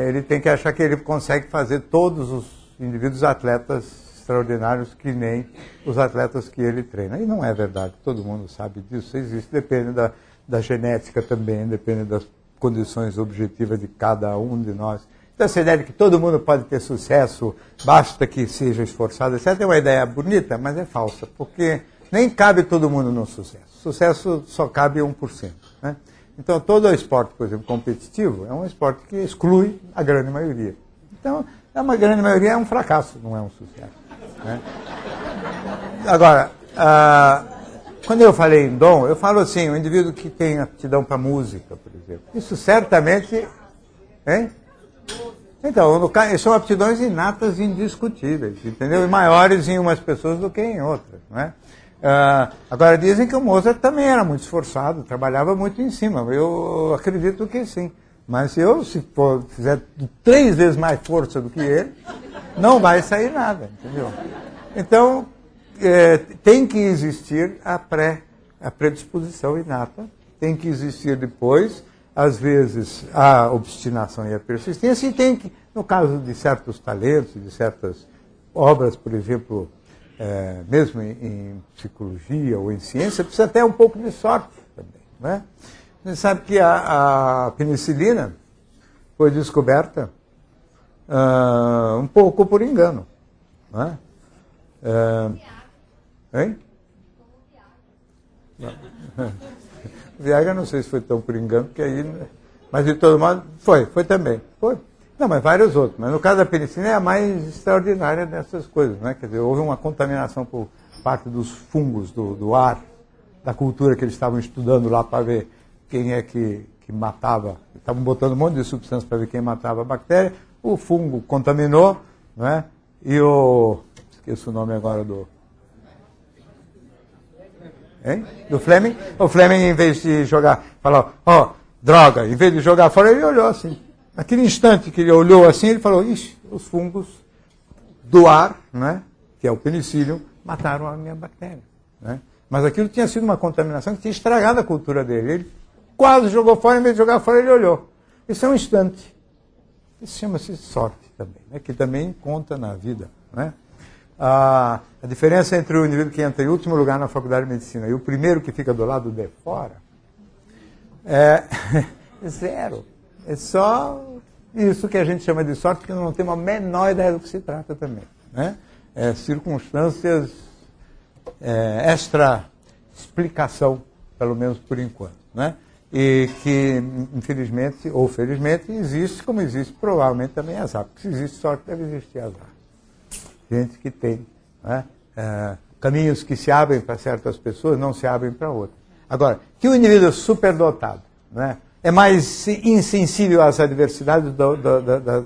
ele tem que achar que ele consegue fazer todos os indivíduos atletas extraordinários que nem os atletas que ele treina. E não é verdade, todo mundo sabe disso. Existe, depende da genética também, depende das condições objetivas de cada um de nós. Então essa ideia de que todo mundo pode ter sucesso, basta que seja esforçado, etc., é uma ideia bonita, mas é falsa, porque nem cabe todo mundo no sucesso. Sucesso só cabe 1%. Né? Então, todo esporte, por exemplo, competitivo, é um esporte que exclui a grande maioria. Então, uma grande maioria é um fracasso, não é um sucesso. Né? Agora, quando eu falei em dom, eu falo assim, o indivíduo que tem aptidão para música, por exemplo. Isso certamente... Hein? Então, são aptidões inatas indiscutíveis, entendeu? E maiores em umas pessoas do que em outras, não é? Agora, dizem que o Mozart também era muito esforçado, trabalhava muito em cima. Eu acredito que sim. Mas se fizer 3 vezes mais força do que ele, não vai sair nada, entendeu? Então, tem que existir a predisposição inata, tem que existir depois, às vezes, a obstinação e a persistência, e tem que, no caso de certos talentos, de certas obras, por exemplo... mesmo em psicologia ou em ciência, precisa ter um pouco de sorte também. Né? Você sabe que a penicilina foi descoberta um pouco por engano. Né? Hein? Viagra não sei se foi tão por engano, porque aí... Mas de todo modo, foi também. Foi. Não, mas vários outros. Mas no caso da penicilina é a mais extraordinária dessas coisas. Né? Quer dizer, houve uma contaminação por parte dos fungos do ar, da cultura que eles estavam estudando lá para ver quem é que matava. Estavam botando um monte de substância para ver quem matava a bactéria. O fungo contaminou, né? E esqueço o nome agora do... Hein? Do Fleming. O Fleming, em vez de falar, droga, em vez de jogar fora, ele olhou assim. Naquele instante que ele olhou assim, ele falou, ixi, os fungos do ar, né, que é o penicílio, mataram a minha bactéria. Né? Mas aquilo tinha sido uma contaminação que tinha estragado a cultura dele. Ele quase jogou fora, em vez de jogar fora, ele olhou. Isso é um instante. Isso chama-se sorte também, né, que também conta na vida. Né? A diferença entre o indivíduo que entra em último lugar na faculdade de medicina e o primeiro que fica do lado de fora é zero. É só isso que a gente chama de sorte, porque não tem a menor ideia do que se trata também. Né? Circunstâncias extra-explicação, pelo menos por enquanto. Né? E que, infelizmente ou felizmente, existe, como existe provavelmente também azar. Porque se existe sorte, deve existir azar. Gente que tem, né? Caminhos que se abrem para certas pessoas não se abrem para outras. Agora, que o indivíduo superdotado, né, é mais insensível às adversidades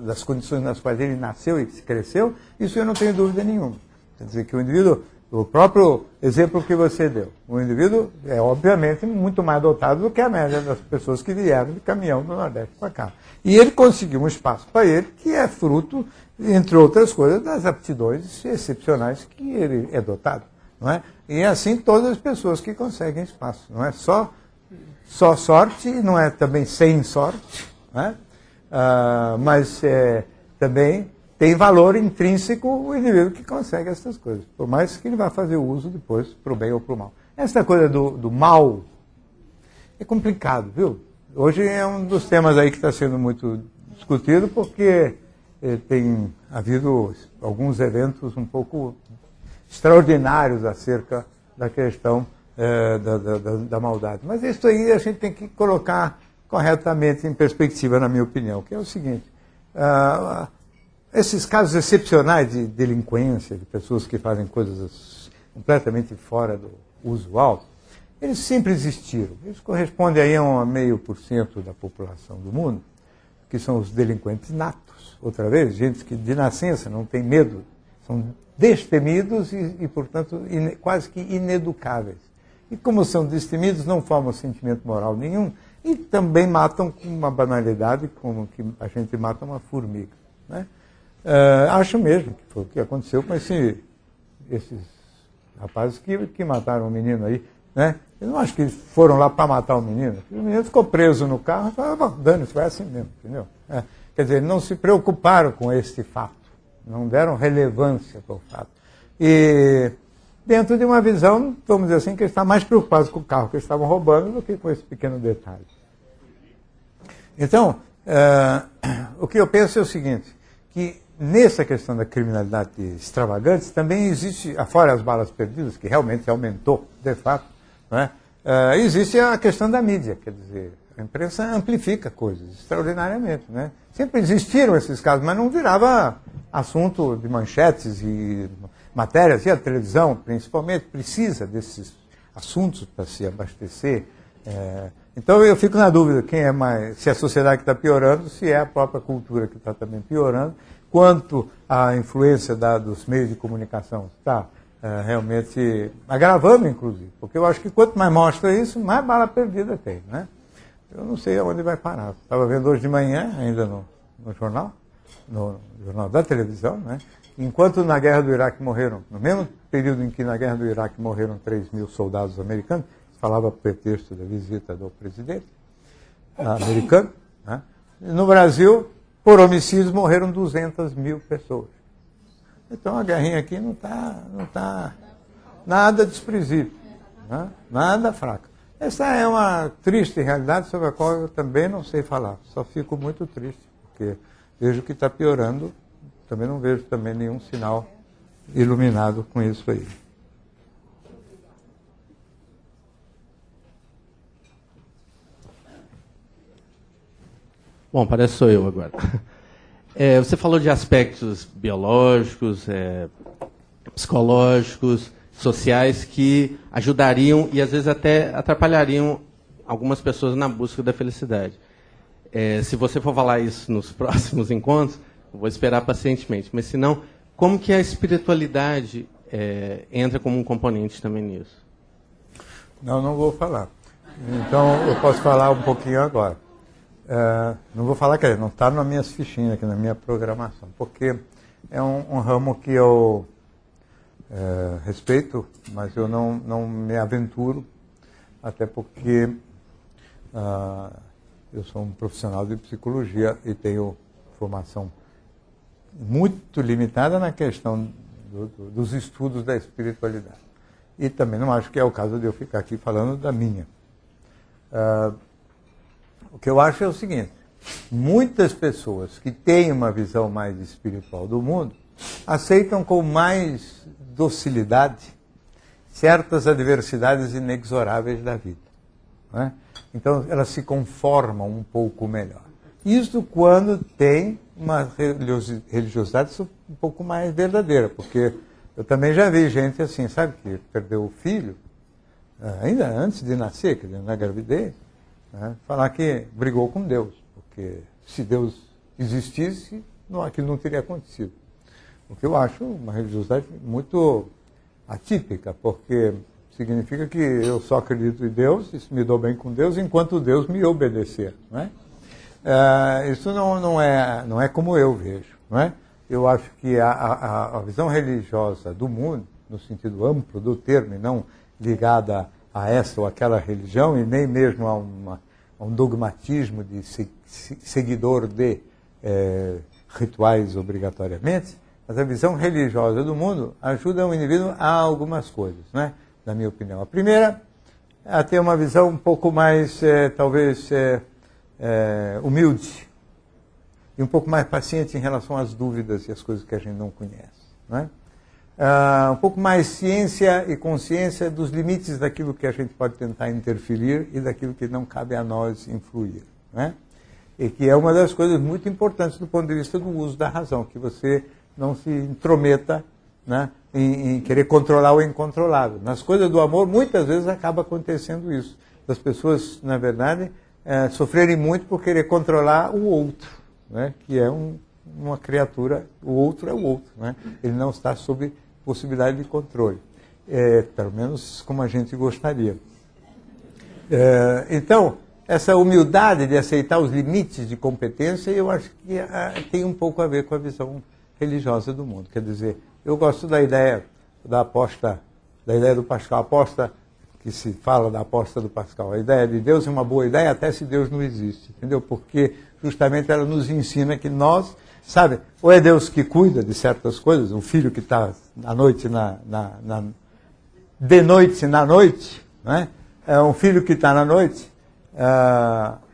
das condições nas quais ele nasceu e cresceu, isso eu não tenho dúvida nenhuma. Quer dizer que o indivíduo, o próprio exemplo que você deu, o indivíduo é obviamente muito mais dotado do que a média das pessoas que vieram de caminhão do Nordeste para cá. E ele conseguiu um espaço para ele que é fruto, entre outras coisas, das aptidões excepcionais que ele é dotado. Não é? E assim todas as pessoas que conseguem espaço. Não é só sorte, não é também sem sorte, né? Mas também tem valor intrínseco o indivíduo que consegue essas coisas, por mais que ele vá fazer o uso depois para o bem ou para o mal. Essa coisa do mal é complicado, viu? Hoje é um dos temas aí que está sendo muito discutido, porque tem havido alguns eventos um pouco extraordinários acerca da questão da maldade. Mas isso aí a gente tem que colocar corretamente em perspectiva, na minha opinião, que é o seguinte: esses casos excepcionais de delinquência, de pessoas que fazem coisas completamente fora do usual, eles sempre existiram. Eles correspondem aí a 0,5% da população do mundo, que são os delinquentes natos. Outra vez, gente que de nascença não tem medo, são destemidos e portanto, quase que ineducáveis. E como são destemidos, não formam sentimento moral nenhum e também matam com uma banalidade como que a gente mata uma formiga. Né? Acho mesmo que foi o que aconteceu com esses rapazes que mataram o menino aí. Né? Eu não acho que foram lá para matar o menino. O menino ficou preso no carro e falou, dane-se, vai assim mesmo. Entendeu? Quer dizer, não se preocuparam com esse fato. Não deram relevância para o fato. E dentro de uma visão, vamos dizer assim, que eles estavam mais preocupados com o carro que eles estavam roubando do que com esse pequeno detalhe. Então, o que eu penso é o seguinte, que nessa questão da criminalidade extravagante também existe, fora as balas perdidas, que realmente aumentou, de fato, né? Existe a questão da mídia, quer dizer, a imprensa amplifica coisas extraordinariamente. Né? Sempre existiram esses casos, mas não virava assunto de manchetes e matérias, e a televisão, principalmente, precisa desses assuntos para se abastecer. Então eu fico na dúvida quem é mais, se é a sociedade que está piorando, se é a própria cultura que está também piorando, quanto a influência dos meios de comunicação está realmente agravando, inclusive. Porque eu acho que quanto mais mostra isso, mais bala perdida tem. Né? Eu não sei aonde vai parar. Estava vendo hoje de manhã, ainda no jornal, no jornal da televisão, né? Enquanto na guerra do Iraque morreram, no mesmo período em que na guerra do Iraque morreram 3.000 soldados americanos, falava pretexto da visita do presidente americano, né? No Brasil, por homicídios, morreram 200.000 pessoas. Então a guerrinha aqui não tá nada desprezível, né? Nada fraca. Essa é uma triste realidade sobre a qual eu também não sei falar. Só fico muito triste, porque vejo que está piorando. Também não vejo também nenhum sinal iluminado com isso aí. Bom, parece que sou eu agora. Você falou de aspectos biológicos, psicológicos, sociais que ajudariam e às vezes até atrapalhariam algumas pessoas na busca da felicidade. Se você for falar isso nos próximos encontros, eu vou esperar pacientemente. Mas se não, como que a espiritualidade entra como um componente também nisso? Não vou falar. Então eu posso falar um pouquinho agora. Não vou falar, quer dizer, não está nas minhas fichinhas aqui, na minha programação, porque é um ramo que eu respeito, mas eu não me aventuro, até porque eu sou um profissional de psicologia e tenho formação muito limitada na questão dos estudos da espiritualidade. E também não acho que é o caso de eu ficar aqui falando da minha. O que eu acho é o seguinte, muitas pessoas que têm uma visão mais espiritual do mundo aceitam com mais docilidade certas adversidades inexoráveis da vida. Né? Então elas se conformam um pouco melhor. Isso quando tem uma religiosidade um pouco mais verdadeira, porque eu também já vi gente assim, sabe, que perdeu o filho, ainda antes de nascer, quer dizer, na gravidez, né, falar que brigou com Deus, porque se Deus existisse, aquilo não teria acontecido. O que eu acho uma religiosidade muito atípica, porque significa que eu só acredito em Deus, isso me dou bem com Deus, enquanto Deus me obedecer. Não é? Isso não é como eu vejo. Não é? Eu acho que a visão religiosa do mundo, no sentido amplo do termo, e não ligada a essa ou aquela religião, e nem mesmo a um dogmatismo de seguidor de rituais obrigatoriamente, mas a visão religiosa do mundo ajuda o indivíduo a algumas coisas, né? Na minha opinião. A primeira, a ter uma visão um pouco mais, talvez, humilde e um pouco mais paciente em relação às dúvidas e às coisas que a gente não conhece. Né? Um pouco mais ciência e consciência dos limites daquilo que a gente pode tentar interferir e daquilo que não cabe a nós influir. Né? E que é uma das coisas muito importantes do ponto de vista do uso da razão, que você não se intrometa, né, em querer controlar o incontrolável. Nas coisas do amor, muitas vezes acaba acontecendo isso. As pessoas, na verdade, sofrerem muito por querer controlar o outro, né, que é uma criatura, o outro é o outro, né, ele não está sob possibilidade de controle, pelo menos como a gente gostaria. Então, essa humildade de aceitar os limites de competência, eu acho que tem um pouco a ver com a visão religiosa do mundo. Quer dizer, eu gosto da ideia da aposta, da ideia do Pascal, a aposta que se fala da aposta do Pascal. A ideia de Deus é uma boa ideia até se Deus não existe, entendeu? Porque justamente ela nos ensina que nós, sabe, ou é Deus que cuida de certas coisas, um filho que está à noite de noite na noite, né? É um filho que está na noite,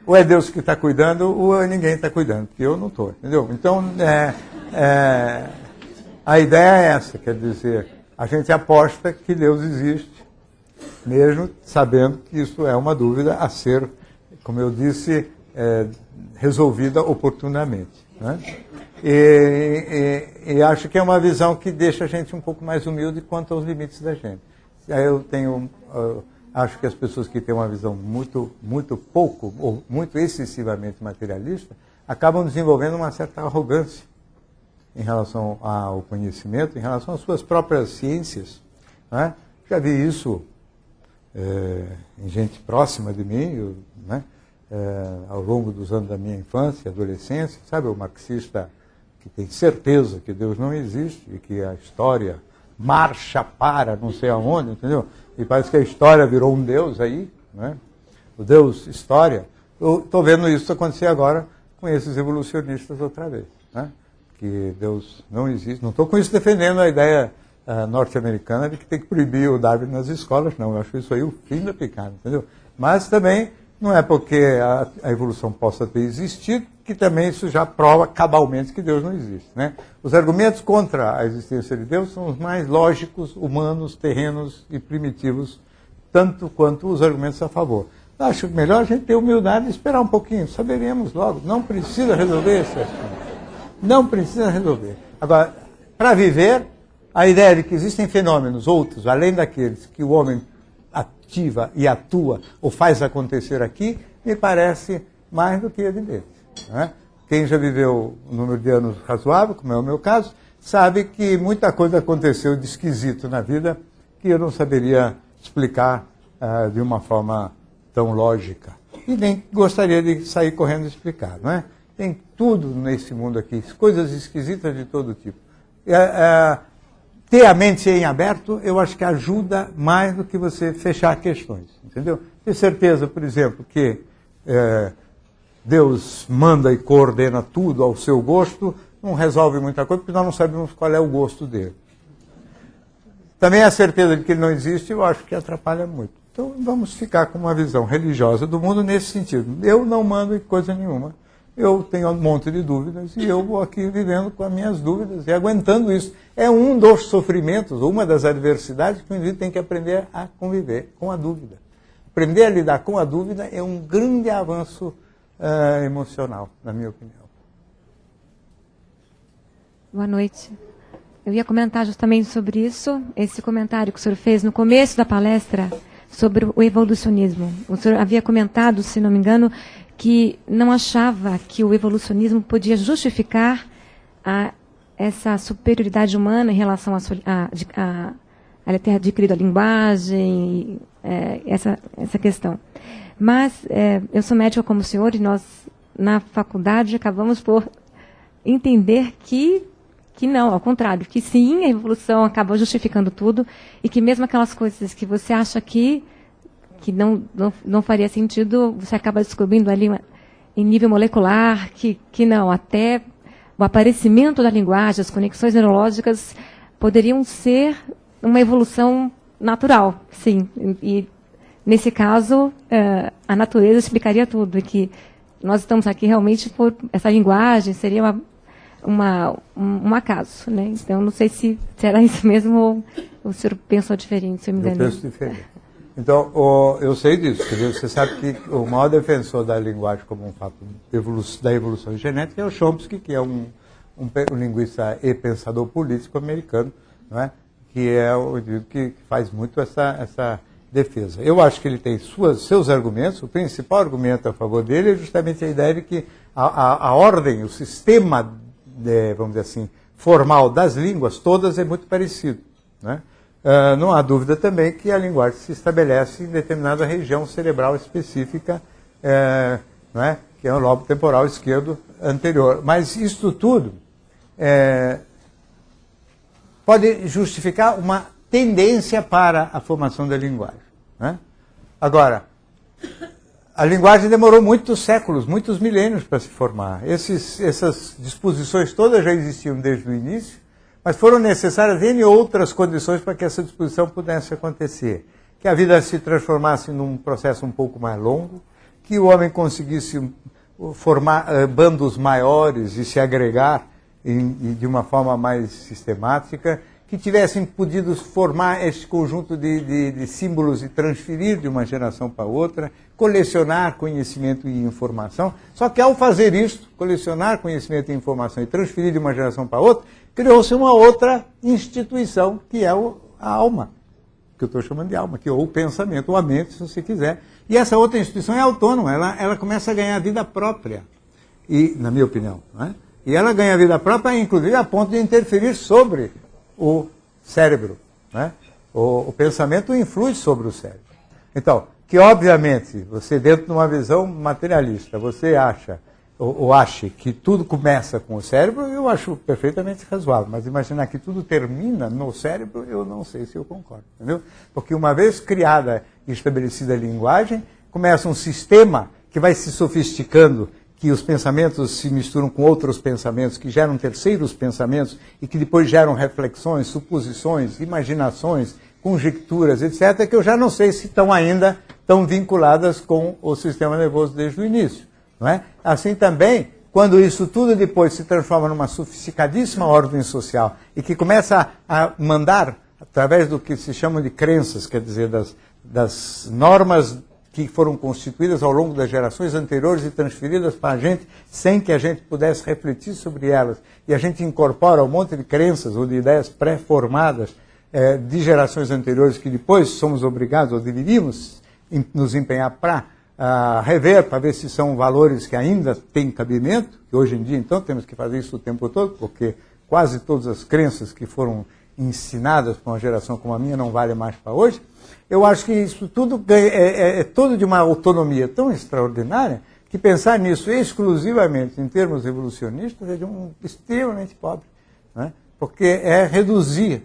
ou é Deus que está cuidando, ou ninguém está cuidando, porque eu não estou, entendeu? Então, a ideia é essa, quer dizer, a gente aposta que Deus existe, mesmo sabendo que isso é uma dúvida a ser, como eu disse, resolvida oportunamente, né? E acho que é uma visão que deixa a gente um pouco mais humilde quanto aos limites da gente. Acho que as pessoas que têm uma visão muito pouco, ou muito excessivamente materialista, acabam desenvolvendo uma certa arrogância em relação ao conhecimento, em relação às suas próprias ciências, né? Já vi isso em gente próxima de mim, né? Ao longo dos anos da minha infância e adolescência, sabe, o marxista que tem certeza que Deus não existe e que a história marcha para não sei aonde, entendeu? E parece que a história virou um Deus aí, né? O Deus história. Eu estou vendo isso acontecer agora com esses evolucionistas outra vez, né? Que Deus não existe. Não estou com isso defendendo a ideia norte-americana de que tem que proibir o Darwin nas escolas, não. Eu acho isso aí o fim da picada, entendeu? Mas também não é porque a evolução possa ter existido que também isso já prova cabalmente que Deus não existe, né? Os argumentos contra a existência de Deus são os mais lógicos, humanos, terrenos e primitivos, tanto quanto os argumentos a favor. Eu acho melhor a gente ter humildade e esperar um pouquinho, saberemos logo. Não precisa resolver esse assunto. Não precisa resolver. Agora, para viver, a ideia de que existem fenômenos outros, além daqueles que o homem ativa e atua ou faz acontecer aqui, me parece mais do que evidente, né? Quem já viveu um número de anos razoável, como é o meu caso, sabe que muita coisa aconteceu de esquisito na vida que eu não saberia explicar de uma forma tão lógica. E nem gostaria de sair correndo explicar, não é? Tem tudo nesse mundo aqui, coisas esquisitas de todo tipo. Ter a mente em aberto, eu acho que ajuda mais do que você fechar questões, entendeu? Ter certeza, por exemplo, que Deus manda e coordena tudo ao seu gosto, não resolve muita coisa, porque nós não sabemos qual é o gosto dele. Também a certeza de que ele não existe, eu acho que atrapalha muito. Então vamos ficar com uma visão religiosa do mundo nesse sentido. Eu não mando em coisa nenhuma. Eu tenho um monte de dúvidas e eu vou aqui vivendo com as minhas dúvidas e aguentando isso. É um dos sofrimentos, uma das adversidades que o indivíduo tem que aprender a conviver com a dúvida. Aprender a lidar com a dúvida é um grande avanço emocional, na minha opinião. Boa noite. Eu ia comentar justamente sobre isso, esse comentário que o senhor fez no começo da palestra sobre o evolucionismo. O senhor havia comentado, se não me engano, que não achava que o evolucionismo podia justificar essa superioridade humana em relação a ter adquirido a linguagem, essa questão. Mas eu sou médica como o senhor e nós, na faculdade, acabamos por entender que não, ao contrário, que sim, a evolução acaba justificando tudo e que mesmo aquelas coisas que você acha que não faria sentido, você acaba descobrindo ali em nível molecular que não, até o aparecimento da linguagem, as conexões neurológicas poderiam ser uma evolução natural, sim. E nesse caso, a natureza explicaria tudo, e que nós estamos aqui realmente por essa linguagem, seria um acaso, né? Então, não sei se era isso mesmo ou o senhor pensou diferente, se eu me enganei. Eu penso diferente. Então, eu sei disso. Quer dizer, você sabe que o maior defensor da linguagem como um fato da evolução genética é o Chomsky, que é um linguista e pensador político americano, não é? Que é o indivíduo que faz muito essa defesa. Eu acho que ele tem seus argumentos. O principal argumento a favor dele é justamente a ideia de que a ordem, o sistema, vamos dizer assim, formal das línguas todas é muito parecido, né? Não há dúvida também que a linguagem se estabelece em determinada região cerebral específica, não é? Que é o lobo temporal esquerdo anterior. Mas isso tudo pode justificar uma tendência para a formação da linguagem, né? Agora, a linguagem demorou muitos séculos, muitos milênios para se formar. Essas disposições todas já existiam desde o início, mas foram necessárias N outras condições para que essa disposição pudesse acontecer. Que a vida se transformasse num processo um pouco mais longo, que o homem conseguisse formar bandos maiores e se agregar de uma forma mais sistemática, que tivessem podido formar esse conjunto de símbolos e transferir de uma geração para outra, colecionar conhecimento e informação. Só que ao fazer isso, colecionar conhecimento e informação e transferir de uma geração para outra, criou-se uma outra instituição, que é a alma, que eu estou chamando de alma, que é o pensamento, ou a mente, se você quiser. E essa outra instituição é autônoma, ela começa a ganhar vida própria, e, na minha opinião, não é? E ela ganha vida própria, inclusive, a ponto de interferir sobre o cérebro, né? O pensamento influi sobre o cérebro. Então, que obviamente, você dentro de uma visão materialista, você acha, ou ache que tudo começa com o cérebro, eu acho perfeitamente razoável. Mas imaginar que tudo termina no cérebro, eu não sei se eu concordo, entendeu? Porque uma vez criada e estabelecida a linguagem, começa um sistema que vai se sofisticando, que os pensamentos se misturam com outros pensamentos, que geram terceiros pensamentos e que depois geram reflexões, suposições, imaginações, conjecturas, etc., que eu já não sei se estão ainda tão vinculadas com o sistema nervoso desde o início, não é? Assim também, quando isso tudo depois se transforma numa sofisticadíssima ordem social e que começa a mandar, através do que se chama de crenças, quer dizer, das normas que foram constituídas ao longo das gerações anteriores e transferidas para a gente, sem que a gente pudesse refletir sobre elas, e a gente incorpora um monte de crenças ou de ideias pré-formadas de gerações anteriores que depois somos obrigados, ou deveríamos nos empenhar para rever, para ver se são valores que ainda têm cabimento, que hoje em dia, então, temos que fazer isso o tempo todo, porque quase todas as crenças que foram ensinadas por uma geração como a minha não valem mais para hoje. Eu acho que isso tudo é todo de uma autonomia tão extraordinária que pensar nisso exclusivamente em termos evolucionistas é de um extremamente pobre, né? Porque é reduzir.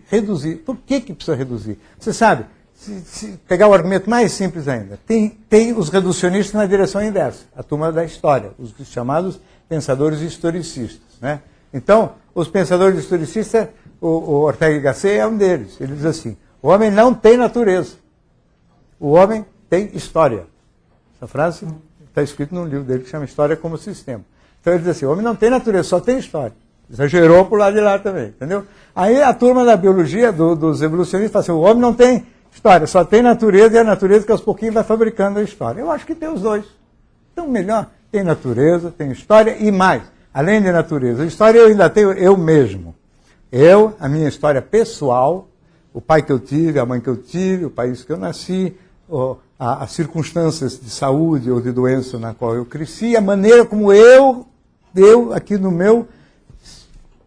Por que precisa reduzir? Você sabe, se pegar o argumento mais simples ainda, tem os reducionistas na direção inversa, a turma da história, os chamados pensadores historicistas, né? Então, os pensadores historicistas, o Ortega y Gasset é um deles. Ele diz assim: o homem não tem natureza, o homem tem história. Essa frase está escrita num livro dele que chama História como Sistema. Então ele diz assim: o homem não tem natureza, só tem história. Exagerou por lado de lá também, entendeu? Aí a turma da biologia, dos evolucionistas, fala assim: o homem não tem história, só tem natureza, e a natureza que aos pouquinhos vai fabricando a história. Eu acho que tem os dois. Então, melhor, tem natureza, tem história e mais. Além de natureza, história eu ainda tenho eu mesmo. A minha história pessoal, o pai que eu tive, a mãe que eu tive, o país que eu nasci, as circunstâncias de saúde ou de doença na qual eu cresci, a maneira como eu aqui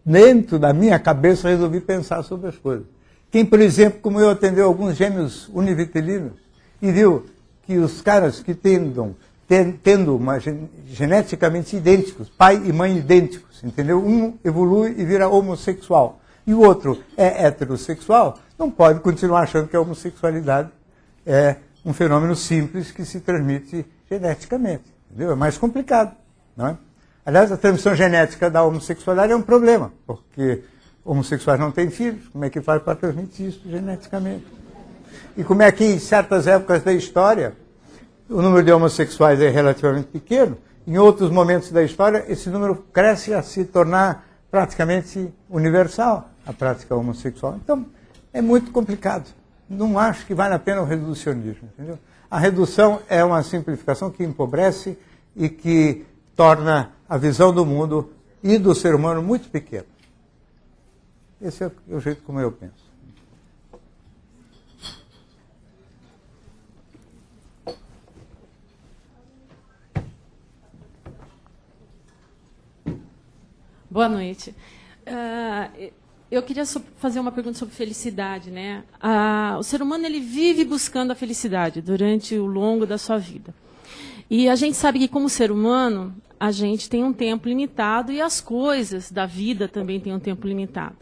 dentro da minha cabeça, resolvi pensar sobre as coisas. Quem, por exemplo, como eu, atendeu alguns gêmeos univitelinos e viu que os caras que tendo geneticamente idênticos, pai e mãe idênticos, entendeu? Um evolui e vira homossexual e o outro é heterossexual, não pode continuar achando que a homossexualidade é um fenômeno simples que se transmite geneticamente, entendeu? É mais complicado, não é? Aliás, a transmissão genética da homossexualidade é um problema, porque homossexuais não têm filhos, como é que faz para transmitir isso geneticamente? E como é que em certas épocas da história o número de homossexuais é relativamente pequeno, em outros momentos da história esse número cresce a se tornar praticamente universal, a prática homossexual. Então, é muito complicado, não acho que vale a pena o reducionismo, entendeu? A redução é uma simplificação que empobrece e que torna a visão do mundo e do ser humano muito pequena. Esse é o jeito como eu penso. Boa noite. Eu queria fazer uma pergunta sobre felicidade, né? O ser humano ele vive buscando a felicidade durante o longo da sua vida. E a gente sabe que, como ser humano, a gente tem um tempo limitado e as coisas da vida também têm um tempo limitado.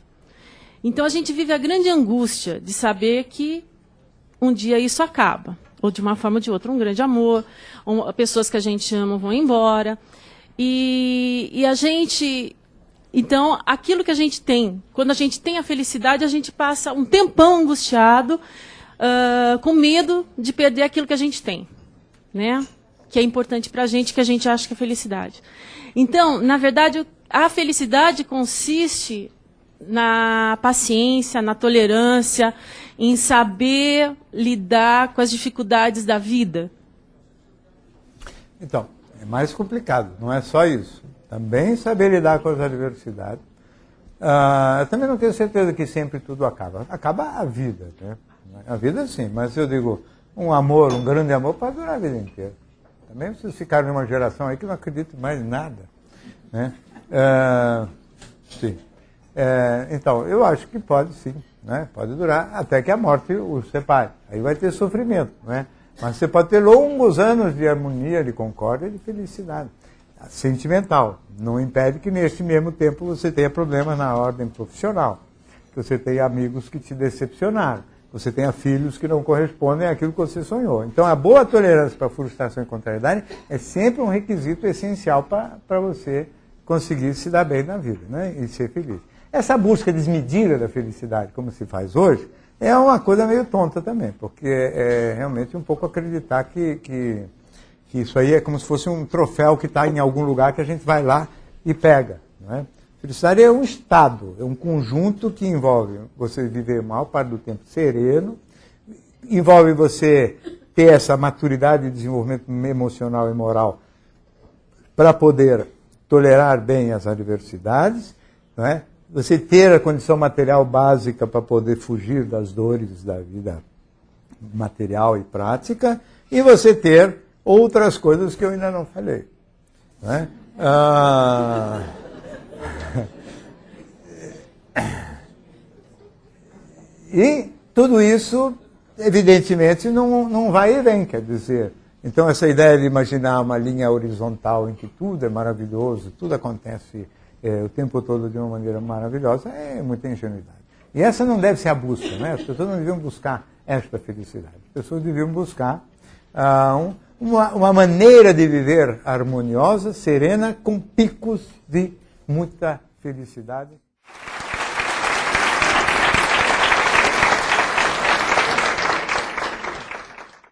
Então, a gente vive a grande angústia de saber que um dia isso acaba, ou de uma forma ou de outra, um grande amor, pessoas que a gente ama vão embora. E a gente... Então, aquilo que a gente tem, quando a gente tem a felicidade, a gente passa um tempão angustiado, com medo de perder aquilo que a gente tem, né? Que é importante para a gente, que a gente acha que é felicidade. Então, na verdade, a felicidade consiste na paciência, na tolerância, em saber lidar com as dificuldades da vida. Então, é mais complicado, não é só isso. Também saber lidar com as adversidades. Eu também não tenho certeza que sempre tudo acaba. Acaba a vida, né? A vida sim, mas eu digo, um amor, um grande amor pode durar a vida inteira. Também vocês ficaram numa geração aí que não acredita mais em nada, né? Sim. Então, eu acho que pode sim, né? Pode durar até que a morte o separe. Aí vai ter sofrimento, né? Mas você pode ter longos anos de harmonia, de concórdia e de felicidade sentimental. Não impede que neste mesmo tempo você tenha problemas na ordem profissional, que você tenha amigos que te decepcionaram, que você tenha filhos que não correspondem àquilo que você sonhou. Então a boa tolerância para frustração e contrariedade é sempre um requisito essencial para você conseguir se dar bem na vida, né? E ser feliz. Essa busca desmedida da felicidade, como se faz hoje, é uma coisa meio tonta também, porque é realmente um pouco acreditar que isso aí é como se fosse um troféu que está em algum lugar que a gente vai lá e pega. Né? Felicidade é um estado, é um conjunto que envolve você viver a maior parte do tempo sereno, envolve você ter essa maturidade de desenvolvimento emocional e moral para poder tolerar bem as adversidades, não é? Você ter a condição material básica para poder fugir das dores da vida material e prática, e você ter outras coisas que eu ainda não falei. Né? E tudo isso, evidentemente, não vai e vem, quer dizer. Então, essa ideia de imaginar uma linha horizontal em que tudo é maravilhoso, tudo acontece o tempo todo de uma maneira maravilhosa, é muita ingenuidade. E essa não deve ser a busca, né? As pessoas não deviam buscar esta felicidade. As pessoas deviam buscar uma maneira de viver harmoniosa, serena, com picos de muita felicidade.